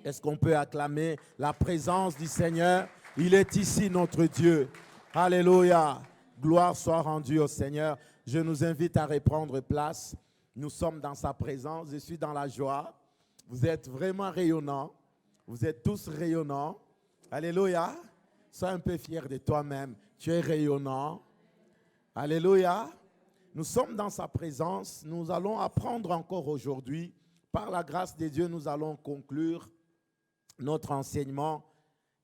Est-ce qu'on peut acclamer la présence du Seigneur? Il est ici, notre Dieu. Alléluia. Gloire soit rendue au Seigneur. Je nous invite à reprendre place. Nous sommes dans sa présence. Je suis dans la joie. Vous êtes vraiment rayonnants. Vous êtes tous rayonnants. Alléluia. Sois un peu fier de toi-même. Tu es rayonnant. Alléluia. Nous sommes dans sa présence. Nous allons apprendre encore aujourd'hui. Par la grâce de Dieu, nous allons conclure notre enseignement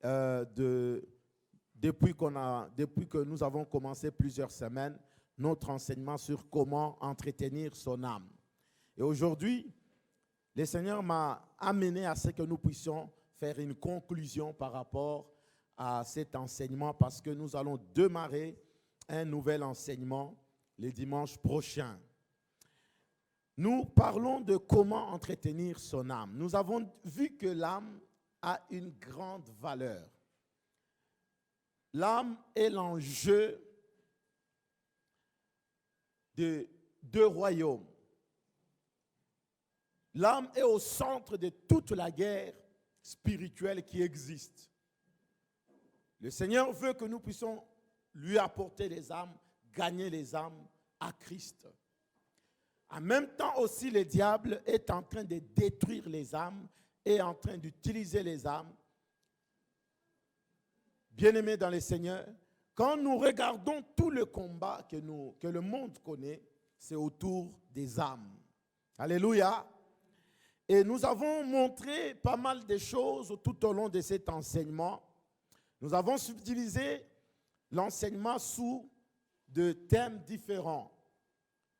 depuis que nous avons commencé plusieurs semaines, notre enseignement sur comment entretenir son âme. Et aujourd'hui, le Seigneur m'a amené à ce que nous puissions faire une conclusion par rapport à cet enseignement parce que nous allons démarrer un nouvel enseignement le dimanche prochain. Nous parlons de comment entretenir son âme. Nous avons vu que l'âme a une grande valeur. L'âme est l'enjeu de deux royaumes. L'âme est au centre de toute la guerre spirituelle qui existe. Le Seigneur veut que nous puissions lui apporter les âmes, gagner les âmes à Christ. En même temps aussi, le diable est en train de détruire les âmes et en train d'utiliser les âmes. Bien-aimés dans le Seigneur, quand nous regardons tout le combat que le monde connaît, c'est autour des âmes. Alléluia. Et nous avons montré pas mal de choses tout au long de cet enseignement. Nous avons subdivisé l'enseignement sous des thèmes différents.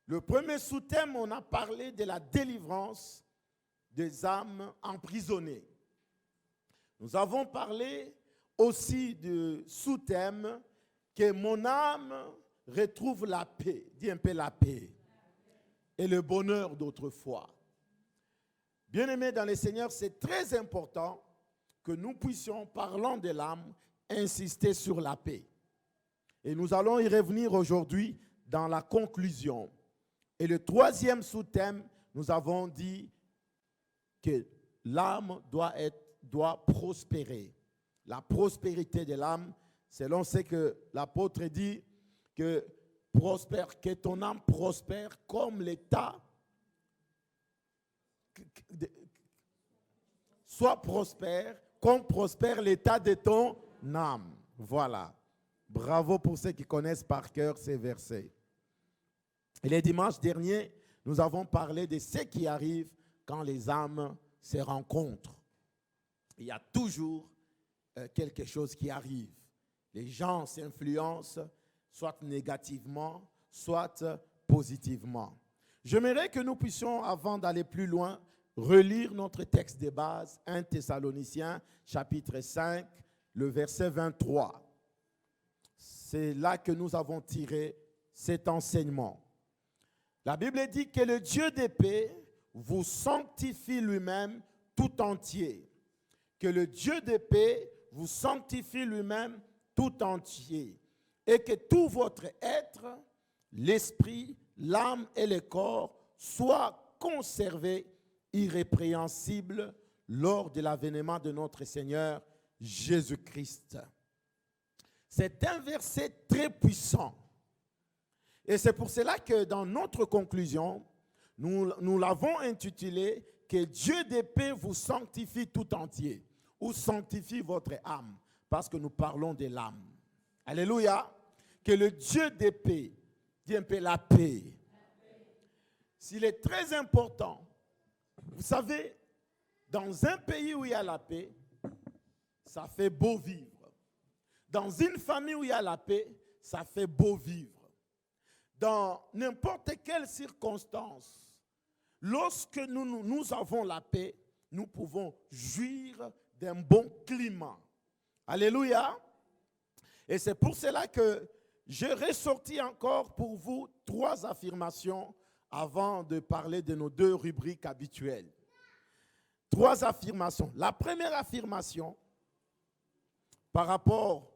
Le premier sous-thème, on a parlé de la délivrance des âmes emprisonnées. Nous avons parlé aussi du sous-thème que mon âme retrouve la paix. Dis un peu la paix. Et le bonheur d'autrefois. Bien-aimés dans le Seigneur, c'est très important que nous puissions, parlant de l'âme, insister sur la paix. Et nous allons y revenir aujourd'hui dans la conclusion. Et le troisième sous-thème, nous avons dit que l'âme doit prospérer. La prospérité de l'âme, selon ce que l'apôtre dit, que ton âme prospère comme l'état, soit prospère comme prospère l'état de ton âme. Voilà. Bravo pour ceux qui connaissent par cœur ces versets. Et les dimanches derniers, nous avons parlé de ce qui arrive quand les âmes se rencontrent. Il y a toujours quelque chose qui arrive. Les gens s'influencent, soit négativement, soit positivement. J'aimerais que nous puissions, avant d'aller plus loin, relire notre texte de base, 1 Thessaloniciens, chapitre 5, le verset 23. C'est là que nous avons tiré cet enseignement. La Bible dit que le Dieu de paix vous sanctifie lui-même tout entier. Que le Dieu de paix vous sanctifie lui-même tout entier. Et que tout votre être, l'esprit, l'âme et le corps soient conservés irrépréhensibles lors de l'avènement de notre Seigneur Jésus-Christ. C'est un verset très puissant. Et c'est pour cela que dans notre conclusion, nous l'avons intitulé « Que Dieu de paix vous sanctifie tout entier » ou « sanctifie votre âme » parce que nous parlons de l'âme. Alléluia. Que le Dieu de paix, dis un peu la paix. S'il est très important, vous savez, dans un pays où il y a la paix, ça fait beau vivre. Dans une famille où il y a la paix, ça fait beau vivre. Dans n'importe quelle circonstance, lorsque nous avons la paix, nous pouvons jouir d'un bon climat. Alléluia. Et c'est pour cela que j'ai ressorti encore pour vous 3 affirmations avant de parler de nos 2 rubriques habituelles. 3 affirmations. La première affirmation, par rapport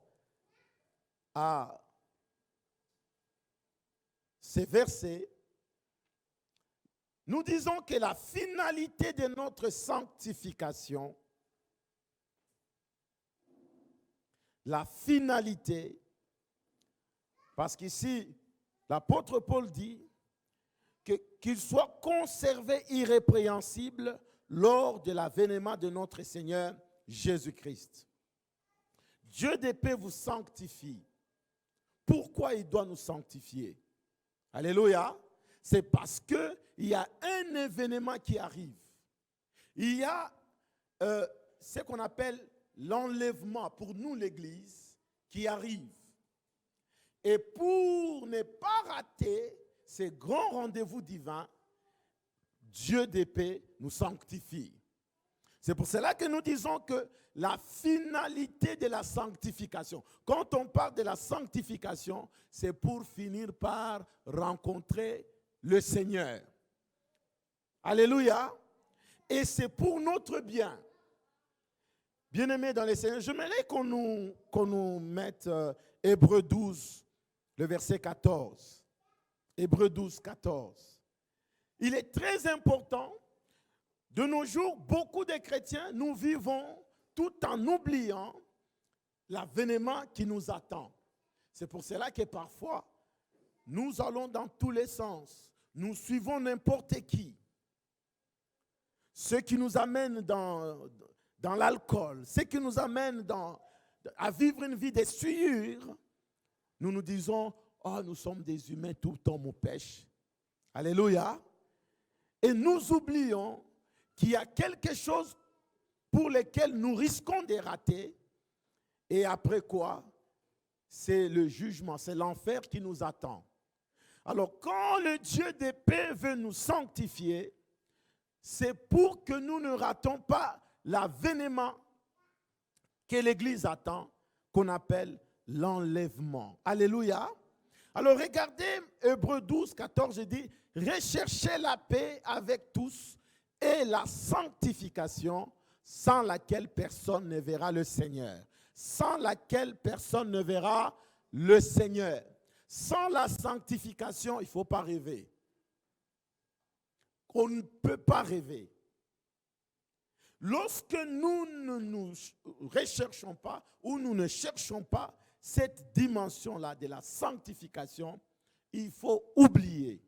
à ces versets, nous disons que la finalité de notre sanctification la finalité, parce qu'ici, l'apôtre Paul dit qu'il soit conservé irrépréhensible lors de l'avènement de notre Seigneur Jésus-Christ. Dieu de paix vous sanctifie. Pourquoi il doit nous sanctifier? Alléluia. C'est parce qu'il y a un événement qui arrive. Il y a ce qu'on appelle l'enlèvement pour nous, l'Église, qui arrive. Et pour ne pas rater ces grands rendez-vous divins, Dieu de paix nous sanctifie. C'est pour cela que nous disons que la finalité de la sanctification, quand on parle de la sanctification, c'est pour finir par rencontrer le Seigneur. Alléluia. Et c'est pour notre bien. Bien-aimés dans le Seigneur, j'aimerais qu'on nous mette Hébreux 12, le verset 14. Hébreux 12, 14. Il est très important. De nos jours, beaucoup de chrétiens, nous vivons tout en oubliant l'avènement qui nous attend. C'est pour cela que parfois, nous allons dans tous les sens. Nous suivons n'importe qui. Ceux qui nous amènent dans l'alcool, ceux qui nous amènent à vivre une vie de souillure, nous nous disons, oh, nous sommes des humains, tout le temps on pêche. Alléluia. Et nous oublions qu'il y a quelque chose pour lequel nous risquons de rater. Et après quoi? C'est le jugement, c'est l'enfer qui nous attend. Alors quand le Dieu de paix veut nous sanctifier, c'est pour que nous ne ratons pas l'avènement que l'Église attend, qu'on appelle l'enlèvement. Alléluia. Alors regardez Hébreux 12, 14, je dis, recherchez la paix avec tous et la sanctification sans laquelle personne ne verra le Seigneur. Sans laquelle personne ne verra le Seigneur. Sans la sanctification, il ne faut pas rêver. On ne peut pas rêver. Lorsque nous ne nous recherchons pas ou nous ne cherchons pas cette dimension-là de la sanctification, il faut oublier.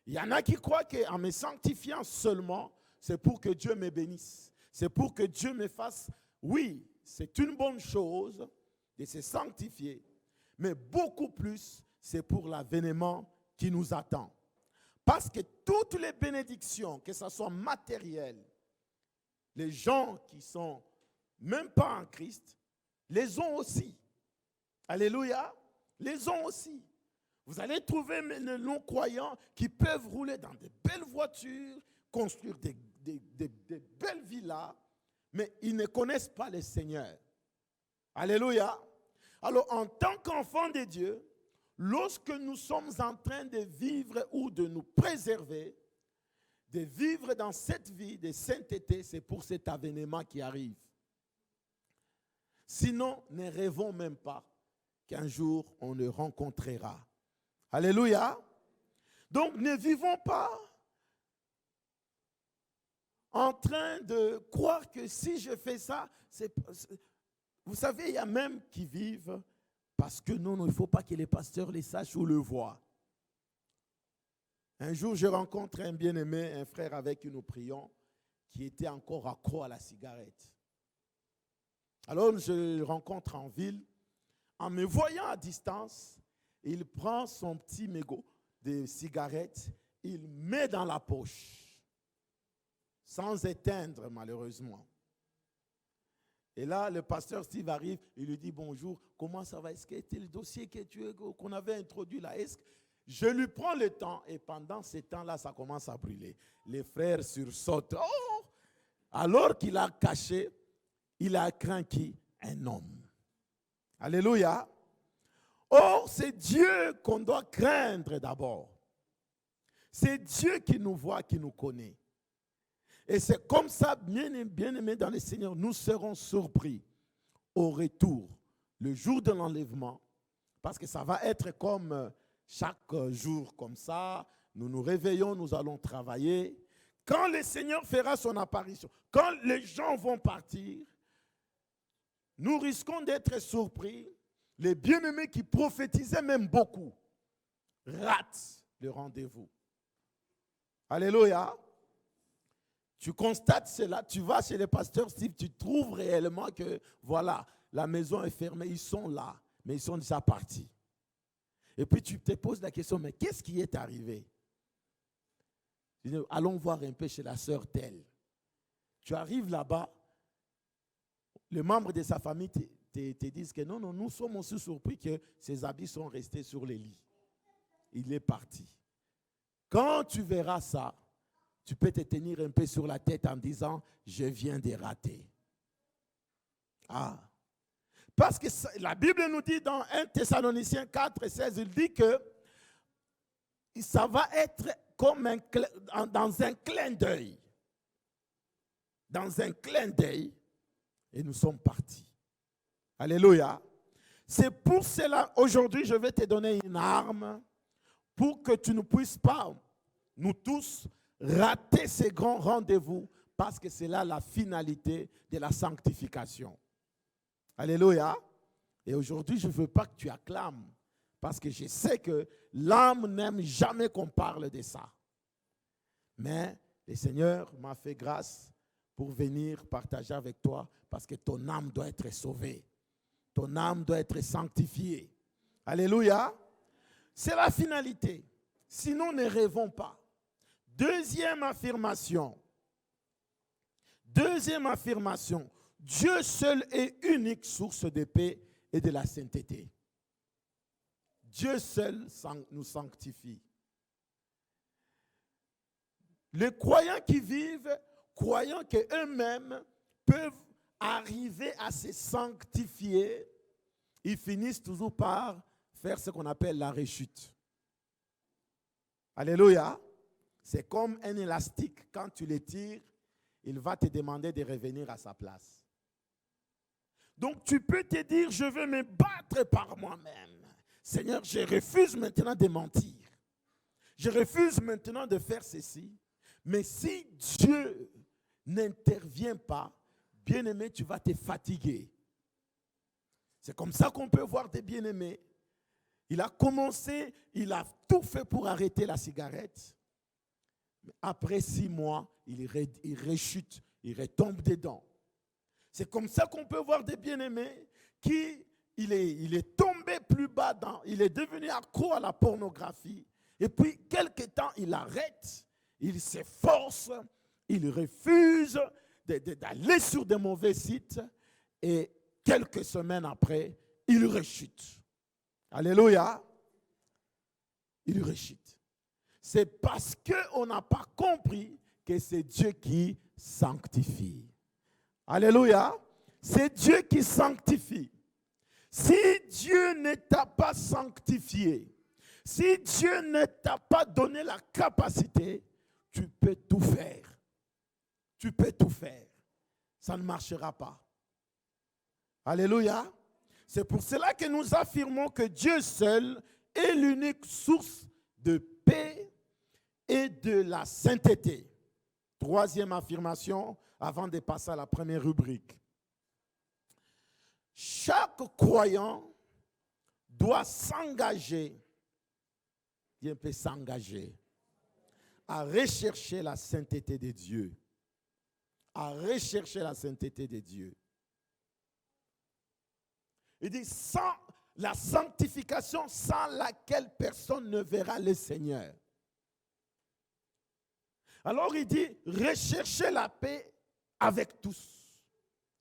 Il y en a qui croient qu'en me sanctifiant seulement, c'est pour que Dieu me bénisse. C'est pour que Dieu me fasse. Oui, c'est une bonne chose de se sanctifier, mais beaucoup plus, c'est pour l'avènement qui nous attend. Parce que toutes les bénédictions, que ce soit matérielles, les gens qui ne sont même pas en Christ, les ont aussi. Alléluia, les ont aussi. Vous allez trouver les non-croyants qui peuvent rouler dans de belles voitures, construire des belles villas, mais ils ne connaissent pas le Seigneur. Alléluia. Alors, en tant qu'enfants de Dieu, lorsque nous sommes en train de vivre ou de nous préserver, de vivre dans cette vie de sainteté, c'est pour cet avènement qui arrive. Sinon, ne rêvons même pas qu'un jour on le rencontrera. Alléluia. Donc, ne vivons pas en train de croire que si je fais ça, vous savez, il y a même qui vivent parce que non, il ne faut pas que les pasteurs les sachent ou le voient. Un jour, je rencontre un bien-aimé, un frère avec qui nous prions, qui était encore accro à la cigarette. Alors, je le rencontre en ville. En me voyant à distance, il prend son petit mégot de cigarette, il met dans la poche, sans éteindre malheureusement. Et là, le pasteur Steve arrive, il lui dit bonjour, comment ça va? Est-ce que c'était le dossier qu'on avait introduit là? Je lui prends le temps et pendant ce temps-là, ça commence à brûler. Les frères sursautent. Oh! Alors qu'il a caché, il a craint qui? Un homme. Alléluia. Or, c'est Dieu qu'on doit craindre d'abord. C'est Dieu qui nous voit, qui nous connaît. Et c'est comme ça, bien-aimés dans le Seigneur, nous serons surpris au retour, le jour de l'enlèvement, parce que ça va être comme chaque jour comme ça, nous nous réveillons, nous allons travailler. Quand le Seigneur fera son apparition, quand les gens vont partir, nous risquons d'être surpris. Les bien-aimés qui prophétisaient même beaucoup ratent le rendez-vous. Alléluia. Tu constates cela, tu vas chez les pasteurs Steve, tu trouves réellement que, voilà, la maison est fermée, ils sont là, mais ils sont déjà partis. Et puis tu te poses la question, mais qu'est-ce qui est arrivé? Tu dis, allons voir un peu chez la sœur telle. Tu arrives là-bas, les membres de sa famille te disent que non, nous sommes aussi surpris que ses habits sont restés sur les lits. Il est parti. Quand tu verras ça, tu peux te tenir un peu sur la tête en disant, je viens de rater. Ah. Parce que la Bible nous dit dans 1 Thessaloniciens 4, 16, il dit que ça va être comme dans un clin d'œil. Dans un clin d'œil, et nous sommes partis. Alléluia. C'est pour cela, aujourd'hui, je vais te donner une arme pour que tu ne puisses pas, nous tous, rater ces grands rendez-vous, parce que c'est là la finalité de la sanctification. Alléluia. Et aujourd'hui, je ne veux pas que tu acclames, parce que je sais que l'âme n'aime jamais qu'on parle de ça. Mais le Seigneur m'a fait grâce pour venir partager avec toi, parce que ton âme doit être sauvée. Ton âme doit être sanctifiée. Alléluia. C'est la finalité. Sinon, ne rêvons pas. Deuxième affirmation. Deuxième affirmation. Dieu seul est unique source de paix et de la sainteté. Dieu seul nous sanctifie. Les croyants qui vivent, croyant qu'eux-mêmes peuvent arriver à se sanctifier, ils finissent toujours par faire ce qu'on appelle la rechute. Alléluia. C'est comme un élastique. Quand tu le tires, il va te demander de revenir à sa place. Donc tu peux te dire, je vais me battre par moi-même. Seigneur, je refuse maintenant de mentir. Je refuse maintenant de faire ceci. Mais si Dieu n'intervient pas, bien-aimé, tu vas te fatiguer. C'est comme ça qu'on peut voir des bien-aimés. Il a commencé, il a tout fait pour arrêter la cigarette. Mais après 6 mois, il rechute, il retombe dedans. C'est comme ça qu'on peut voir des bien-aimés qui, il est tombé plus bas, il est devenu accro à la pornographie. Et puis, quelque temps, il arrête, il s'efforce, il refuse d'aller sur des mauvais sites. Et quelques semaines après, il rechute. Alléluia. Il rechute. C'est parce qu'on n'a pas compris que c'est Dieu qui sanctifie. Alléluia. C'est Dieu qui sanctifie. Si Dieu ne t'a pas sanctifié, si Dieu ne t'a pas donné la capacité, tu peux tout faire. Tu peux tout faire. Ça ne marchera pas. Alléluia. C'est pour cela que nous affirmons que Dieu seul est l'unique source de paix et de la sainteté. Troisième affirmation, avant de passer à la première rubrique. Chaque croyant doit s'engager, il peut s'engager à rechercher la sainteté de Dieu. À rechercher la sainteté de Dieu. Il dit, sans la sanctification sans laquelle personne ne verra le Seigneur. Alors il dit, recherchez la paix avec tous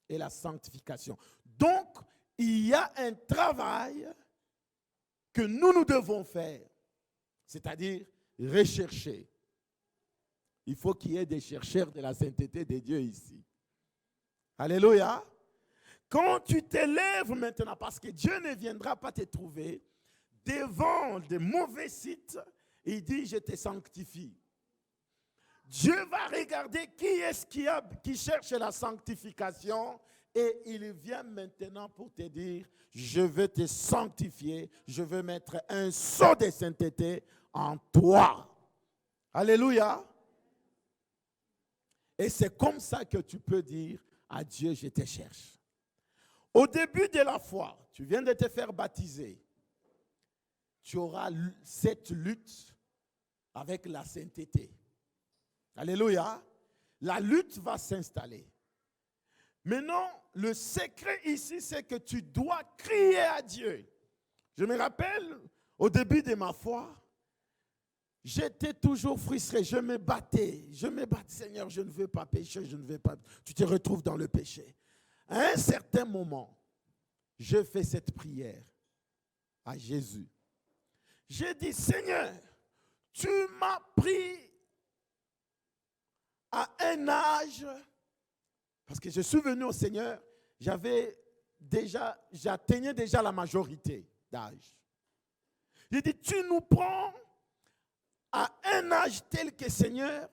et la sanctification. Donc, il y a un travail que nous devons faire, c'est-à-dire rechercher. Il faut qu'il y ait des chercheurs de la sainteté de Dieu ici. Alléluia. Quand tu t'élèves maintenant, parce que Dieu ne viendra pas te trouver devant de mauvais sites, il dit, je te sanctifie. Dieu va regarder qui est-ce qui cherche la sanctification et il vient maintenant pour te dire, je veux te sanctifier, je veux mettre un sceau de sainteté en toi. Alléluia. Et c'est comme ça que tu peux dire à Dieu, je te cherche. Au début de la foi, tu viens de te faire baptiser. Tu auras cette lutte avec la sainteté. Alléluia. La lutte va s'installer. Maintenant, le secret ici, c'est que tu dois crier à Dieu. Je me rappelle, au début de ma foi, j'étais toujours frustré. Je me battais. Seigneur, je ne veux pas pécher, je ne veux pas. Tu te retrouves dans le péché. À un certain moment, je fais cette prière à Jésus. J'ai dit, Seigneur, tu m'as pris à un âge, parce que je suis venu au Seigneur, j'atteignais déjà la majorité d'âge. J'ai dit, tu nous prends à un âge tel que, Seigneur,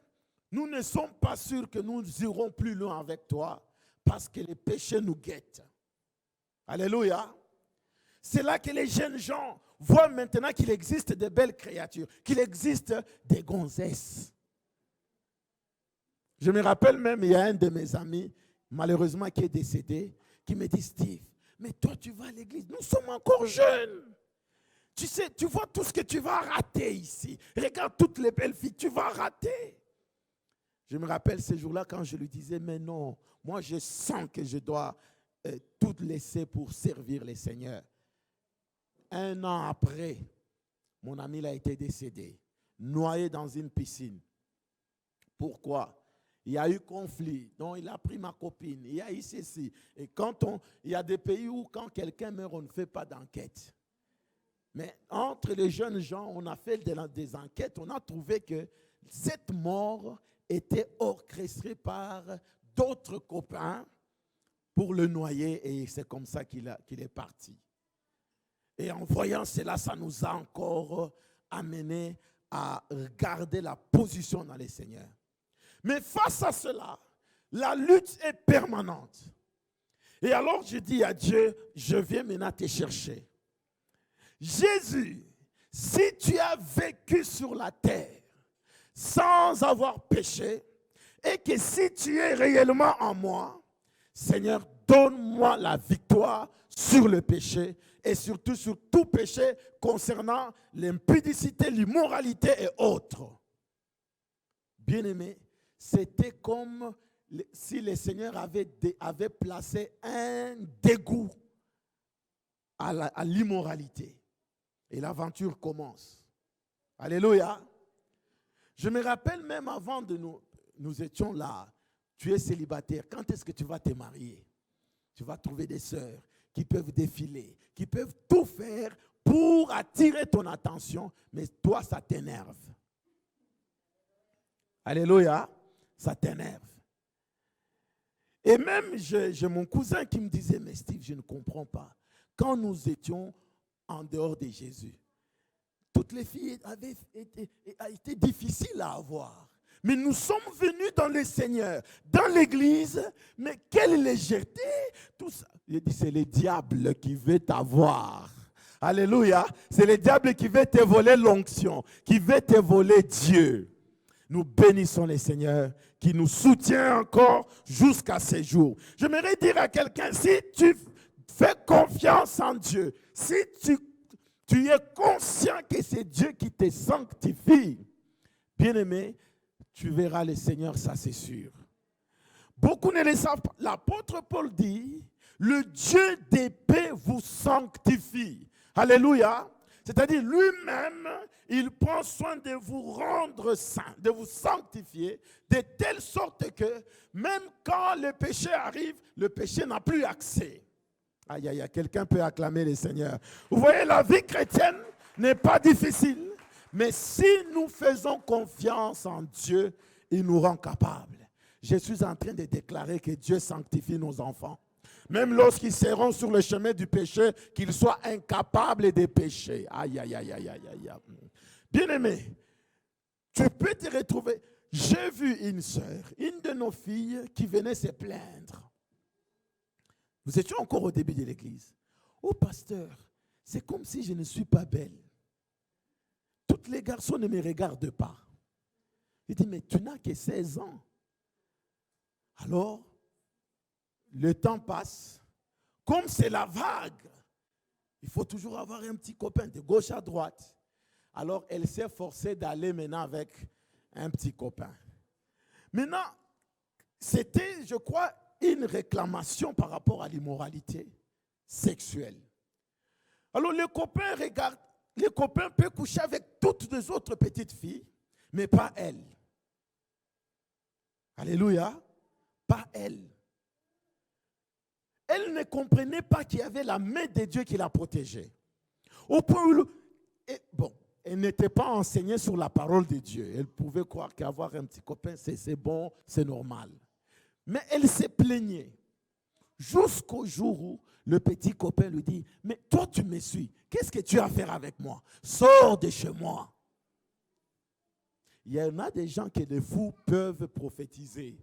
nous ne sommes pas sûrs que nous irons plus loin avec toi, parce que les péchés nous guettent. Alléluia. C'est là que les jeunes gens voient maintenant qu'il existe de belles créatures, qu'il existe des gonzesses. Je me rappelle même, il y a un de mes amis, malheureusement qui est décédé, qui me dit, Steve, mais toi tu vas à l'église, nous sommes encore jeunes. Tu sais, tu vois tout ce que tu vas rater ici. Regarde toutes les belles filles, tu vas rater. Je me rappelle ces jours-là quand je lui disais, mais non, moi je sens que je dois tout laisser pour servir le Seigneur. Un an après, mon ami a été décédé, noyé dans une piscine. Pourquoi? Il y a eu conflit, donc il a pris ma copine, il y a eu ceci. Et il y a des pays où quand quelqu'un meurt, on ne fait pas d'enquête. Mais entre les jeunes gens, on a fait des enquêtes, on a trouvé que cette mort était orchestrée par d'autres copains pour le noyer, et c'est comme ça qu'il est parti. Et en voyant cela, ça nous a encore amené à garder la position dans les Seigneurs. Mais face à cela, la lutte est permanente. Et alors je dis à Dieu, je viens maintenant te chercher. Jésus, si tu as vécu sur la terre sans avoir péché, et que si tu es réellement en moi, Seigneur, donne-moi la victoire sur le péché et surtout sur tout péché concernant l'impudicité, l'immoralité et autres. Bien-aimé, c'était comme si le Seigneur avait placé un dégoût à l'immoralité. Et l'aventure commence. Alléluia. Je me rappelle même avant de nous étions là. Tu es célibataire. Quand est-ce que tu vas te marier? Tu vas trouver des sœurs qui peuvent défiler, qui peuvent tout faire pour attirer ton attention. Mais toi, ça t'énerve. Alléluia. Ça t'énerve. Et même, j'ai mon cousin qui me disait, mais Steve, je ne comprends pas. Quand nous étions en dehors de Jésus, toutes les filles avaient été difficiles à avoir. Mais nous sommes venus dans le Seigneur, dans l'église, mais quelle légèreté, tout ça. Il dit, c'est le diable qui veut t'avoir. Alléluia. C'est le diable qui veut te voler l'onction, qui veut te voler Dieu. Nous bénissons le Seigneur qui nous soutient encore jusqu'à ces jours. J'aimerais dire à quelqu'un, si tu fais confiance en Dieu, si tu es conscient que c'est Dieu qui te sanctifie, bien-aimé, tu verras le Seigneur, ça c'est sûr. Beaucoup ne le savent pas. L'apôtre Paul dit, le Dieu des paix vous sanctifie. Alléluia. C'est-à-dire lui-même, il prend soin de vous rendre saints, de vous sanctifier, de telle sorte que même quand le péché arrive, le péché n'a plus accès. Aïe, aïe, aïe, quelqu'un peut acclamer le Seigneur. Vous voyez, la vie chrétienne n'est pas difficile, mais si nous faisons confiance en Dieu, il nous rend capables. Je suis en train de déclarer que Dieu sanctifie nos enfants. Même lorsqu'ils seront sur le chemin du péché, qu'ils soient incapables de pécher. Aïe, aïe, aïe, aïe, aïe, aïe. Bien-aimé, tu peux te retrouver. J'ai vu une sœur, une de nos filles, qui venait se plaindre. Nous étions encore au début de l'église. Oh pasteur, c'est comme si je ne suis pas belle. Tous les garçons ne me regardent pas. Il dit, mais tu n'as que 16 ans. Alors, le temps passe. comme c'est la vague, il faut toujours avoir un petit copain de gauche à droite. Alors, elle s'est forcée d'aller maintenant avec un petit copain. Maintenant, c'était, je crois, une réclamation par rapport à l'immoralité sexuelle. Alors, le copain regarde, le copain peut coucher avec toutes les autres petites filles, mais pas elle. Alléluia. Pas elle. Elle ne comprenait pas qu'il y avait la main de Dieu qui la protégeait. Au point où, elle n'était pas enseignée sur la parole de Dieu. Elle pouvait croire qu'avoir un petit copain, c'est bon, c'est normal. Mais elle se plaignait. Jusqu'au jour où le petit copain lui dit, mais toi tu me suis, qu'est-ce que tu as à faire avec moi? Sors de chez moi. Il y en a des gens que les fous peuvent prophétiser.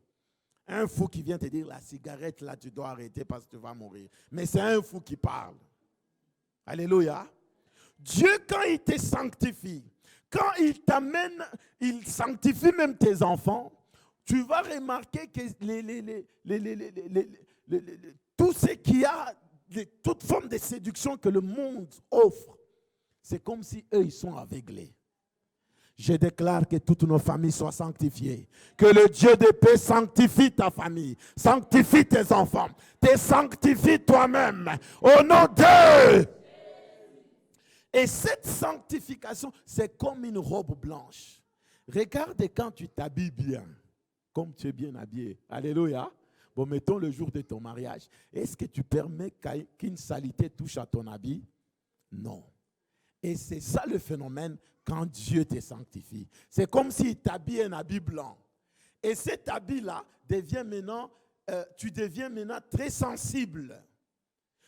Un fou qui vient te dire, la cigarette là, tu dois arrêter parce que tu vas mourir. Mais c'est un fou qui parle. Alléluia. Dieu, quand il te sanctifie, quand il t'amène, il sanctifie même tes enfants, tu vas remarquer que tout ce qu'il y a, toute forme de séduction que le monde offre, c'est comme si eux, ils sont aveuglés. Je déclare que toutes nos familles soient sanctifiées. Que le Dieu de paix sanctifie ta famille, sanctifie tes enfants, te sanctifie toi-même. Au nom de... Et cette sanctification, c'est comme une robe blanche. Regarde quand tu t'habilles bien, comme tu es bien habillé. Alléluia. Bon, mettons le jour de ton mariage. Est-ce que tu permets qu'une saleté touche à ton habit? Non. Et c'est ça le phénomène quand Dieu te sanctifie. C'est comme s'il t'habille un habit blanc. Et cet habit-là devient maintenant, tu deviens maintenant très sensible.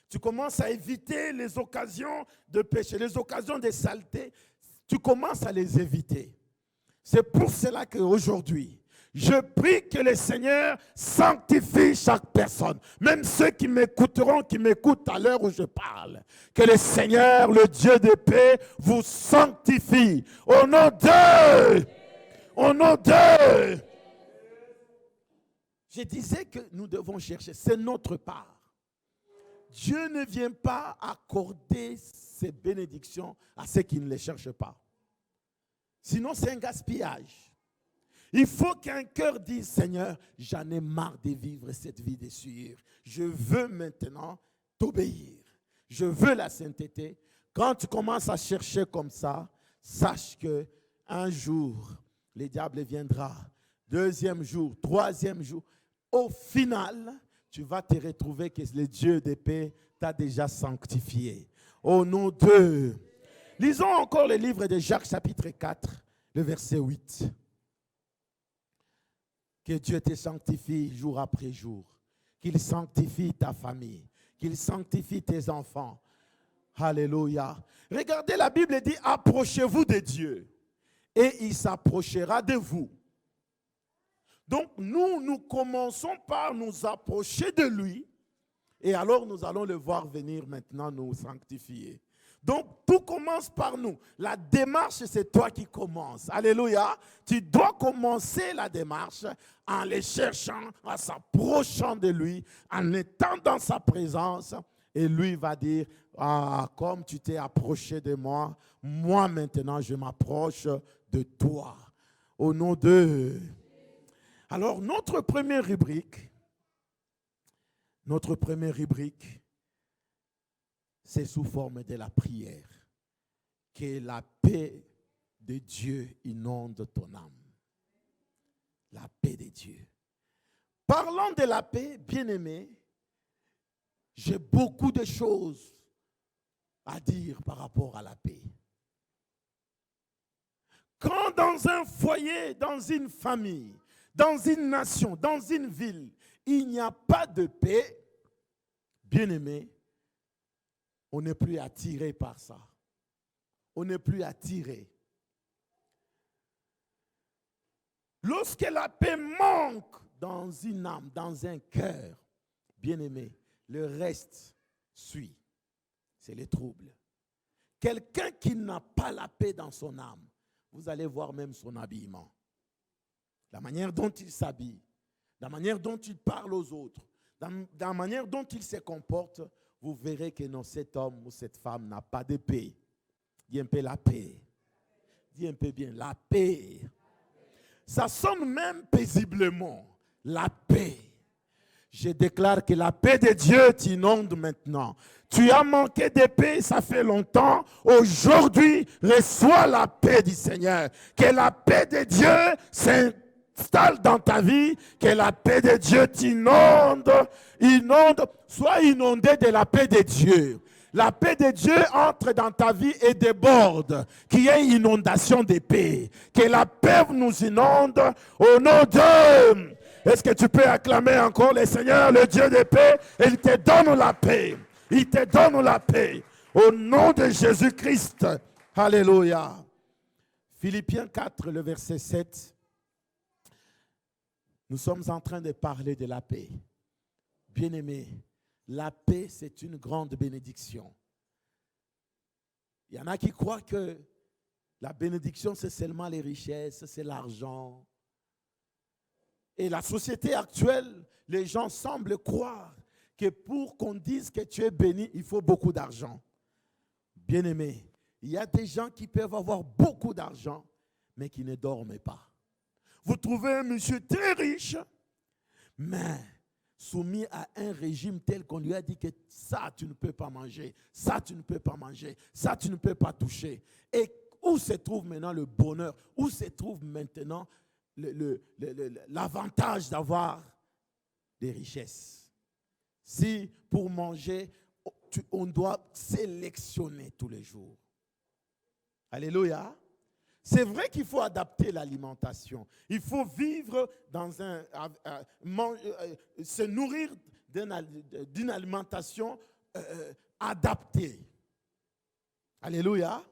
Tu commences à éviter les occasions de péché, les occasions de saleté. Tu commences à les éviter. C'est pour cela qu'aujourd'hui, je prie que le Seigneur sanctifie chaque personne. Même ceux qui m'écouteront, qui m'écoutent à l'heure où je parle. Que le Seigneur, le Dieu de paix, vous sanctifie. Au nom de... Au nom de... Je disais que nous devons chercher. C'est notre part. Dieu ne vient pas accorder ses bénédictions à ceux qui ne les cherchent pas. Sinon, c'est un gaspillage. Il faut qu'un cœur dise, Seigneur, j'en ai marre de vivre cette vie de suivre. Je veux maintenant t'obéir. Je veux la sainteté. Quand tu commences à chercher comme ça, sache qu'un jour, le diable viendra. Deuxième jour, troisième jour. Au final, tu vas te retrouver que le Dieu de paix t'a déjà sanctifié. Au nom de... Lisons encore le livre de Jacques chapitre 4, le verset 8. Que Dieu te sanctifie jour après jour. Qu'il sanctifie ta famille. Qu'il sanctifie tes enfants. Alléluia. Regardez, la Bible dit, approchez-vous de Dieu. Et il s'approchera de vous. Donc nous commençons par nous approcher de lui. Et alors nous allons le voir venir maintenant nous sanctifier. Donc tout commence par nous. La démarche, c'est toi qui commences. Alléluia. Tu dois commencer la démarche en le cherchant, en s'approchant de lui, en étant dans sa présence. Et lui va dire, ah, comme tu t'es approché de moi, moi maintenant je m'approche de toi. Au nom de... Alors notre première rubrique, c'est sous forme de la prière. Que la paix de Dieu inonde ton âme. La paix de Dieu. Parlant de la paix, bien-aimé, j'ai beaucoup de choses à dire par rapport à la paix. Quand dans un foyer, dans une famille, dans une nation, dans une ville, il n'y a pas de paix, bien-aimé, on n'est plus attiré par ça. On n'est plus attiré. Lorsque la paix manque dans une âme, dans un cœur, bien-aimé, le reste suit. C'est les troubles. Quelqu'un qui n'a pas la paix dans son âme, vous allez voir même son habillement. La manière dont il s'habille, la manière dont il parle aux autres, la manière dont il se comporte, vous verrez que non, cet homme ou cette femme n'a pas de paix. Dis un peu la paix. Dis un peu bien, la paix. Ça sonne même paisiblement, la paix. Je déclare que la paix de Dieu t'inonde maintenant. Tu as manqué de paix, ça fait longtemps. Aujourd'hui, reçois la paix du Seigneur. Que la paix de Dieu s'installe dans ta vie. Que la paix de Dieu t'inonde. Sois inondé de la paix de Dieu. La paix de Dieu entre dans ta vie et déborde. Qu'il y ait une inondation de paix. Que la paix nous inonde au nom de... Est-ce que tu peux acclamer encore le Seigneur, le Dieu de paix? Et il te donne la paix. Il te donne la paix. Au nom de Jésus-Christ. Alléluia. Philippiens 4, le verset 7. Nous sommes en train de parler de la paix. Bien-aimés, la paix, c'est une grande bénédiction. Il y en a qui croient que la bénédiction, c'est seulement les richesses, c'est l'argent. Et la société actuelle, les gens semblent croire que pour qu'on dise que tu es béni, il faut beaucoup d'argent. Bien-aimé, il y a des gens qui peuvent avoir beaucoup d'argent, mais qui ne dorment pas. Vous trouvez un monsieur très riche, mais soumis à un régime tel qu'on lui a dit que ça, tu ne peux pas manger, ça, tu ne peux pas manger, ça, tu ne peux pas toucher. Et où se trouve maintenant le bonheur? Où se trouve maintenant l'avantage d'avoir des richesses? Si pour manger, on doit sélectionner tous les jours. Alléluia. C'est vrai qu'il faut adapter l'alimentation. Il faut vivre dans se nourrir d'une alimentation adaptée. Alléluia.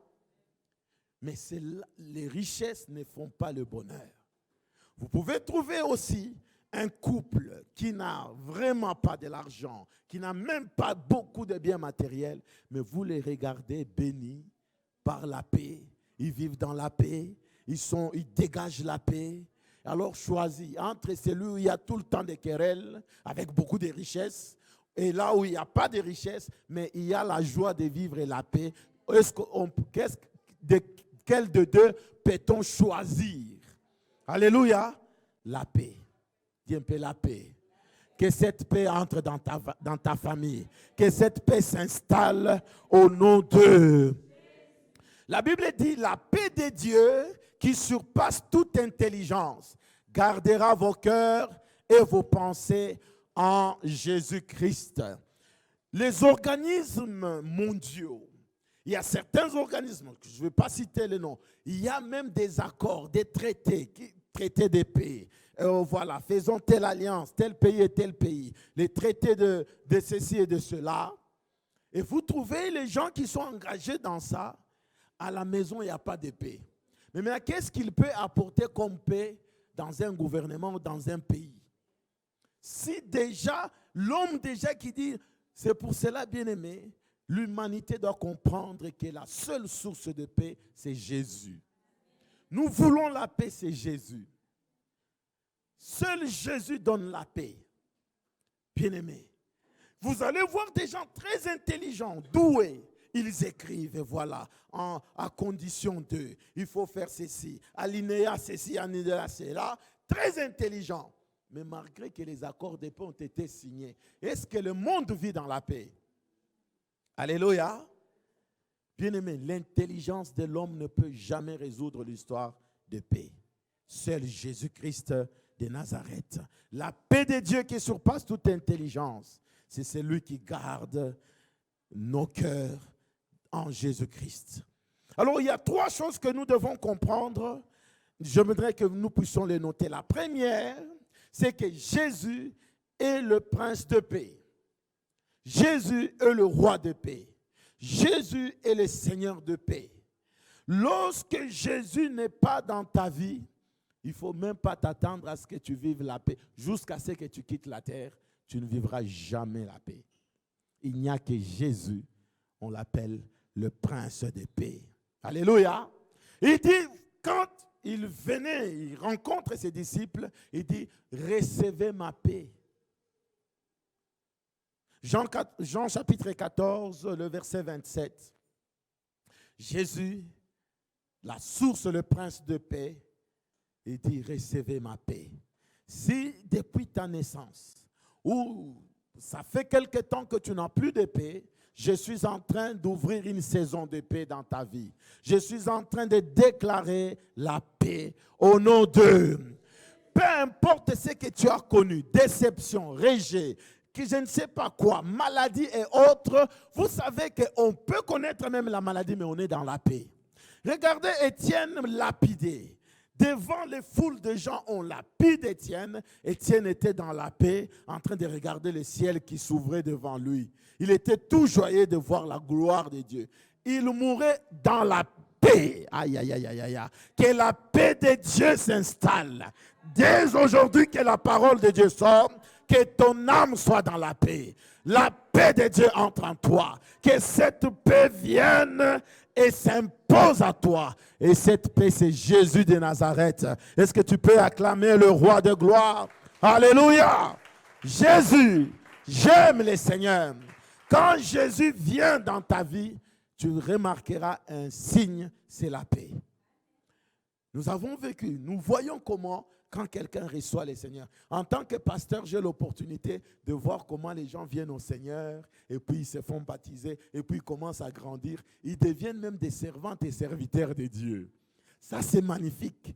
Mais les richesses ne font pas le bonheur. Vous pouvez trouver aussi un couple qui n'a vraiment pas de l'argent, qui n'a même pas beaucoup de biens matériels, mais vous les regardez bénis par la paix. Ils vivent dans la paix, ils dégagent la paix. Alors choisis entre celui où il y a tout le temps des querelles, avec beaucoup de richesses, et là où il n'y a pas de richesses, mais il y a la joie de vivre et la paix. Quel de deux peut-on choisir? Alléluia. La paix. Dis un peu la paix. Que cette paix entre dans ta famille. Que cette paix s'installe au nom de... La Bible dit, la paix de Dieu qui surpasse toute intelligence gardera vos cœurs et vos pensées en Jésus-Christ. Les organismes mondiaux, il y a certains organismes, je ne vais pas citer les noms, il y a même des accords, des traités de paix. Voilà, faisons telle alliance, tel pays et tel pays, les traités de ceci et de cela. Et vous trouvez les gens qui sont engagés dans ça, à la maison, il n'y a pas de paix. Mais maintenant, qu'est-ce qu'il peut apporter comme paix dans un gouvernement ou dans un pays? Si déjà, l'homme déjà qui dit, c'est pour cela, bien-aimé, l'humanité doit comprendre que la seule source de paix, c'est Jésus. Nous voulons la paix, c'est Jésus. Seul Jésus donne la paix. Bien-aimé, vous allez voir des gens très intelligents, doués. Ils écrivent, voilà, à condition de, il faut faire ceci, alinéa ceci, alinéa cela, très intelligents. Mais malgré que les accords de paix ont été signés, est-ce que le monde vit dans la paix? Alléluia. Bien-aimé, l'intelligence de l'homme ne peut jamais résoudre l'histoire de paix. Seul Jésus-Christ de Nazareth. La paix de Dieu qui surpasse toute intelligence, c'est celui qui garde nos cœurs en Jésus-Christ. Alors, il y a trois choses que nous devons comprendre. Je voudrais que nous puissions les noter. La première, c'est que Jésus est le prince de paix. Jésus est le roi de paix. Jésus est le Seigneur de paix. Lorsque Jésus n'est pas dans ta vie, il ne faut même pas t'attendre à ce que tu vives la paix. Jusqu'à ce que tu quittes la terre, tu ne vivras jamais la paix. Il n'y a que Jésus, on l'appelle le prince de paix. Alléluia. Il dit, quand il venait, il rencontre ses disciples, il dit, recevez ma paix. Jean chapitre 14, le verset 27. Jésus, la source, le prince de paix, il dit, recevez ma paix. Si depuis ta naissance, ou ça fait quelque temps que tu n'as plus de paix, je suis en train d'ouvrir une saison de paix dans ta vie. Je suis en train de déclarer la paix au nom de... Peu importe ce que tu as connu, déception, rejet, que je ne sais pas quoi, maladie et autres, vous savez qu'on peut connaître même la maladie, mais on est dans la paix. Regardez Étienne lapidé. Devant les foules de gens, on lapide Étienne. Étienne était dans la paix, en train de regarder le ciel qui s'ouvrait devant lui. Il était tout joyeux de voir la gloire de Dieu. Il mourait dans la paix. Aïe, aïe, aïe, aïe, aïe. Que la paix de Dieu s'installe. Dès aujourd'hui que la parole de Dieu sort, que ton âme soit dans la paix. La paix de Dieu entre en toi. Que cette paix vienne et s'impose à toi. Et cette paix, c'est Jésus de Nazareth. Est-ce que tu peux acclamer le roi de gloire? Alléluia! Jésus, j'aime le Seigneur. Quand Jésus vient dans ta vie, tu remarqueras un signe, c'est la paix. Nous avons vécu, nous voyons comment, quand quelqu'un reçoit le Seigneur. En tant que pasteur, j'ai l'opportunité de voir comment les gens viennent au Seigneur et puis ils se font baptiser et puis ils commencent à grandir. Ils deviennent même des servantes et serviteurs de Dieu. Ça, c'est magnifique.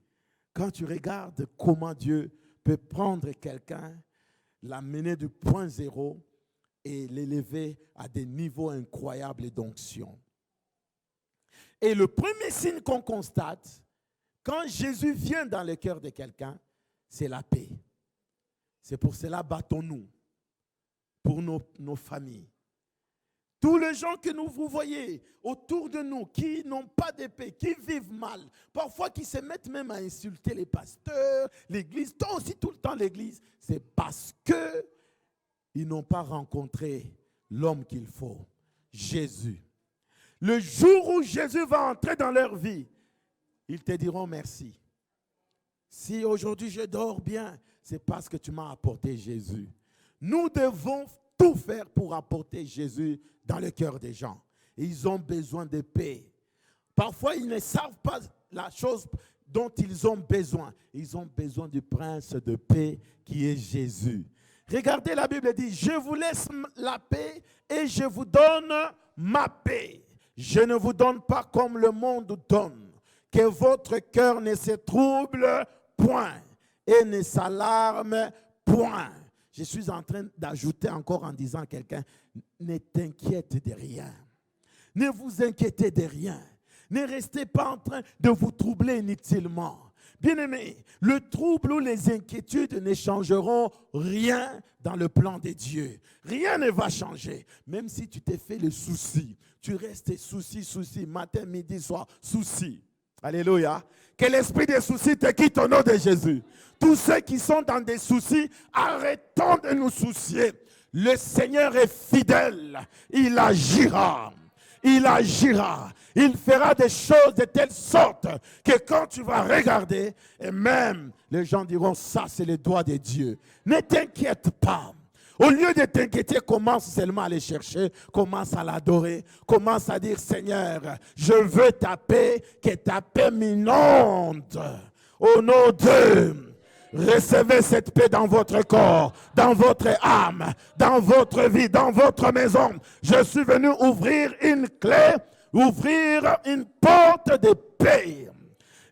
Quand tu regardes comment Dieu peut prendre quelqu'un, l'amener du point zéro et l'élever à des niveaux incroyables d'onction. Et le premier signe qu'on constate, quand Jésus vient dans le cœur de quelqu'un, c'est la paix. C'est pour cela, battons-nous pour nos familles. Tous les gens que vous voyez autour de nous, qui n'ont pas de paix, qui vivent mal, parfois qui se mettent même à insulter les pasteurs, l'église, toi aussi tout le temps l'église, c'est parce qu'ils n'ont pas rencontré l'homme qu'il faut, Jésus. Le jour où Jésus va entrer dans leur vie, ils te diront merci. Si aujourd'hui je dors bien, c'est parce que tu m'as apporté Jésus. Nous devons tout faire pour apporter Jésus dans le cœur des gens. Et ils ont besoin de paix. Parfois, ils ne savent pas la chose dont ils ont besoin. Ils ont besoin du prince de paix qui est Jésus. Regardez, la Bible dit, je vous laisse la paix et je vous donne ma paix. Je ne vous donne pas comme le monde donne. Que votre cœur ne se trouble point et ne s'alarme point. Je suis en train d'ajouter encore en disant à quelqu'un, ne t'inquiète de rien. Ne vous inquiétez de rien. Ne restez pas en train de vous troubler inutilement. Bien-aimés, le trouble ou les inquiétudes ne changeront rien dans le plan de Dieu. Rien ne va changer. Même si tu t'es fait le souci, tu restes souci, matin, midi, soir, souci. Alléluia. Que l'esprit des soucis te quitte au nom de Jésus. Tous ceux qui sont dans des soucis, arrêtons de nous soucier. Le Seigneur est fidèle. Il agira. Il agira. Il fera des choses de telle sorte que quand tu vas regarder, et même les gens diront, ça c'est le doigt de Dieu. Ne t'inquiète pas. Au lieu de t'inquiéter, commence seulement à les chercher, commence à l'adorer, commence à dire, Seigneur, je veux ta paix, que ta paix m'inonde. Au nom de... Recevez cette paix dans votre corps, dans votre âme, dans votre vie, dans votre maison. Je suis venu ouvrir une clé, ouvrir une porte de paix.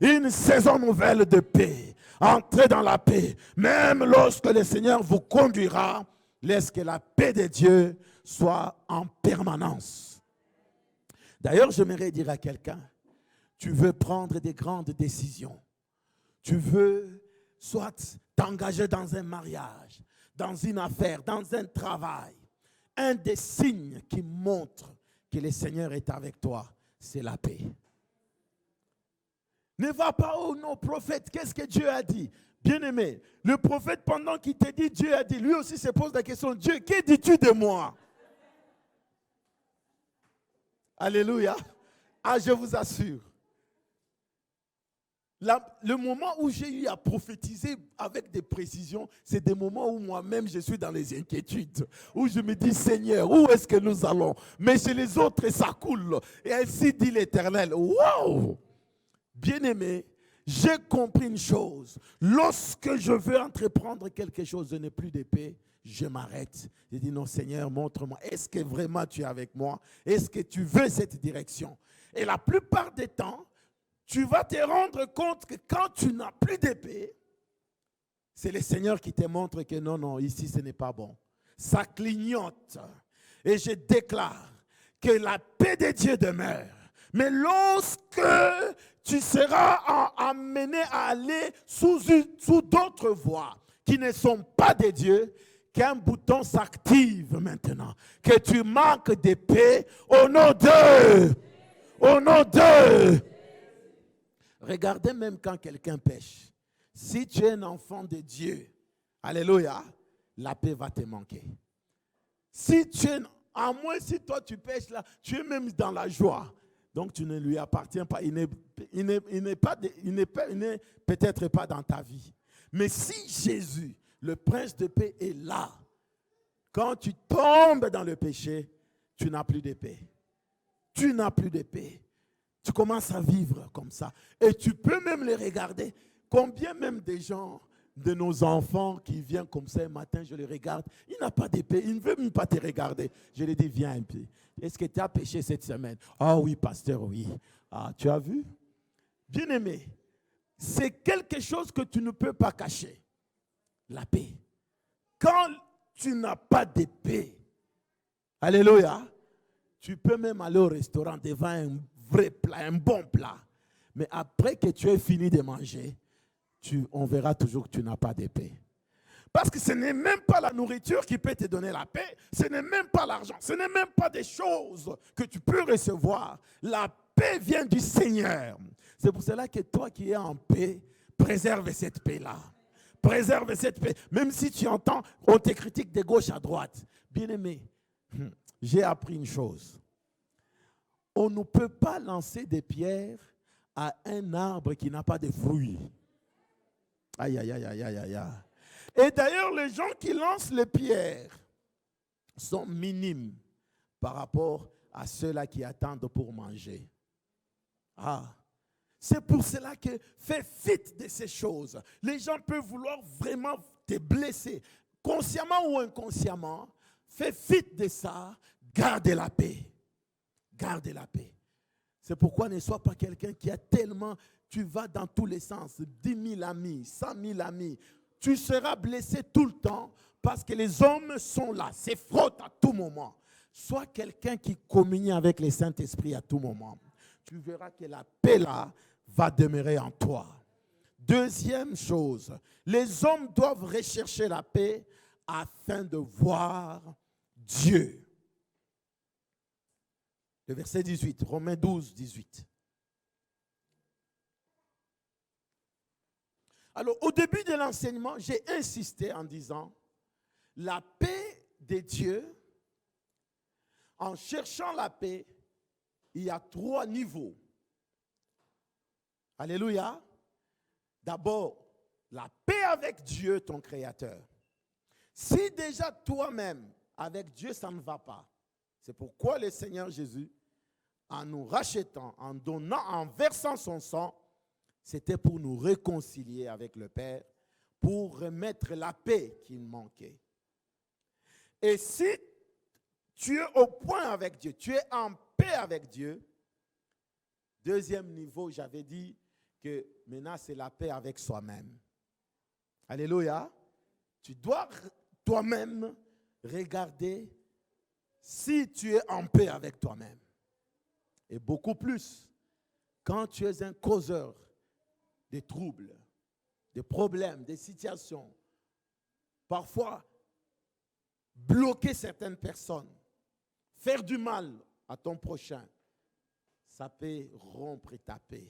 Une saison nouvelle de paix. Entrez dans la paix. Même lorsque le Seigneur vous conduira, laisse que la paix de Dieu soit en permanence. D'ailleurs, j'aimerais dire à quelqu'un, tu veux prendre des grandes décisions. Tu veux soit t'engager dans un mariage, dans une affaire, dans un travail. Un des signes qui montre que le Seigneur est avec toi, c'est la paix. Ne va pas au non prophète, qu'est-ce que Dieu a dit? Bien-aimé, le prophète, pendant qu'il te dit Dieu a dit, lui aussi se pose la question, Dieu, que dis-tu de moi? Alléluia. Ah, je vous assure. Le moment où j'ai eu à prophétiser avec des précisions, c'est des moments où moi-même je suis dans les inquiétudes, où je me dis, Seigneur, où est-ce que nous allons? Mais chez les autres, ça coule. Et ainsi dit l'Éternel. Wow! Bien-aimé, j'ai compris une chose. Lorsque je veux entreprendre quelque chose, je n'ai plus d'épée, je m'arrête. Je dis, non Seigneur, montre-moi. Est-ce que vraiment tu es avec moi? Est-ce que tu veux cette direction? Et la plupart des temps, tu vas te rendre compte que quand tu n'as plus d'épée, c'est le Seigneur qui te montre que non, non, ici ce n'est pas bon. Ça clignote. Et je déclare que la paix de Dieu demeure. Mais lorsque tu seras amené à aller sous d'autres voies qui ne sont pas de Dieu, qu'un bouton s'active maintenant. Que tu manques d'épée au nom de... Au nom de... Regardez même quand quelqu'un pêche. Si tu es un enfant de Dieu, alléluia, la paix va te manquer. Si tu es, à moins si toi tu pêches là, tu es même dans la joie. Donc tu ne lui appartiens pas. Il n'est peut-être pas dans ta vie. Mais si Jésus, le prince de paix, est là, quand tu tombes dans le péché, tu n'as plus de paix. Tu n'as plus de paix. Tu commences à vivre comme ça. Et tu peux même les regarder. Combien même de gens, de nos enfants qui viennent comme ça un matin, je les regarde, il n'a pas de paix, il ne veut même pas te regarder. Je lui dis, viens un peu. Est-ce que tu as péché cette semaine? Ah oui, pasteur, oui. Ah, tu as vu? Bien-aimé, c'est quelque chose que tu ne peux pas cacher. La paix. Quand tu n'as pas de paix, alléluia, tu peux même aller au restaurant devant un vrai plat, un bon plat. Mais après que tu aies fini de manger, on verra toujours que tu n'as pas de paix. Parce que ce n'est même pas la nourriture qui peut te donner la paix. Ce n'est même pas l'argent. Ce n'est même pas des choses que tu peux recevoir. La paix vient du Seigneur. C'est pour cela que toi qui es en paix, préserve cette paix-là. Préserve cette paix. Même si tu entends, on te critique de gauche à droite. Bien-aimé, j'ai appris une chose. On ne peut pas lancer des pierres à un arbre qui n'a pas de fruits. Aïe, aïe, aïe, aïe, aïe, aïe. Et d'ailleurs, les gens qui lancent les pierres sont minimes par rapport à ceux-là qui attendent pour manger. Ah, c'est pour cela que fais fi de ces choses. Les gens peuvent vouloir vraiment te blesser, consciemment ou inconsciemment. Fais fi de ça, garde la paix. Garde la paix. C'est pourquoi ne sois pas quelqu'un qui a tellement, tu vas dans tous les sens, 10 000 amis, 100 000 amis. Tu seras blessé tout le temps parce que les hommes sont là, se frottent à tout moment. Sois quelqu'un qui communie avec le Saint-Esprit à tout moment. Tu verras que la paix là va demeurer en toi. Deuxième chose, les hommes doivent rechercher la paix afin de voir Dieu. Le verset 18, Romains 12, 18. Alors, au début de l'enseignement, j'ai insisté en disant, la paix de Dieu, en cherchant la paix, il y a 3 niveaux. Alléluia. D'abord, la paix avec Dieu, ton Créateur. Si déjà toi-même, avec Dieu, ça ne va pas, c'est pourquoi le Seigneur Jésus, en nous rachetant, en donnant, en versant son sang, c'était pour nous réconcilier avec le Père, pour remettre la paix qu'il manquait. Et si tu es au point avec Dieu, tu es en paix avec Dieu, deuxième niveau, j'avais dit que maintenant c'est la paix avec soi-même. Alléluia. Tu dois toi-même regarder si tu es en paix avec toi-même. Et beaucoup plus, quand tu es un causeur des troubles, des problèmes, des situations, parfois bloquer certaines personnes, faire du mal à ton prochain, ça peut rompre ta paix.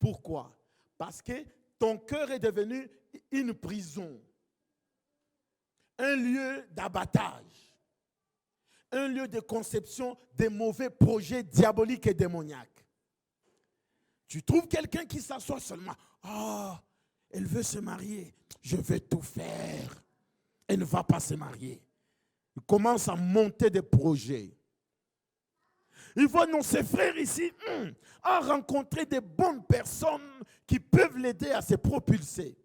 Pourquoi? Parce que ton cœur est devenu une prison, un lieu d'abattage, un lieu de conception des mauvais projets diaboliques et démoniaques. Tu trouves quelqu'un qui s'assoit seulement. Ah, elle veut se marier. Je vais tout faire. Elle ne va pas se marier. Il commence à monter des projets. Il voit non, ses frères ici à rencontrer des bonnes personnes qui peuvent l'aider à se propulser.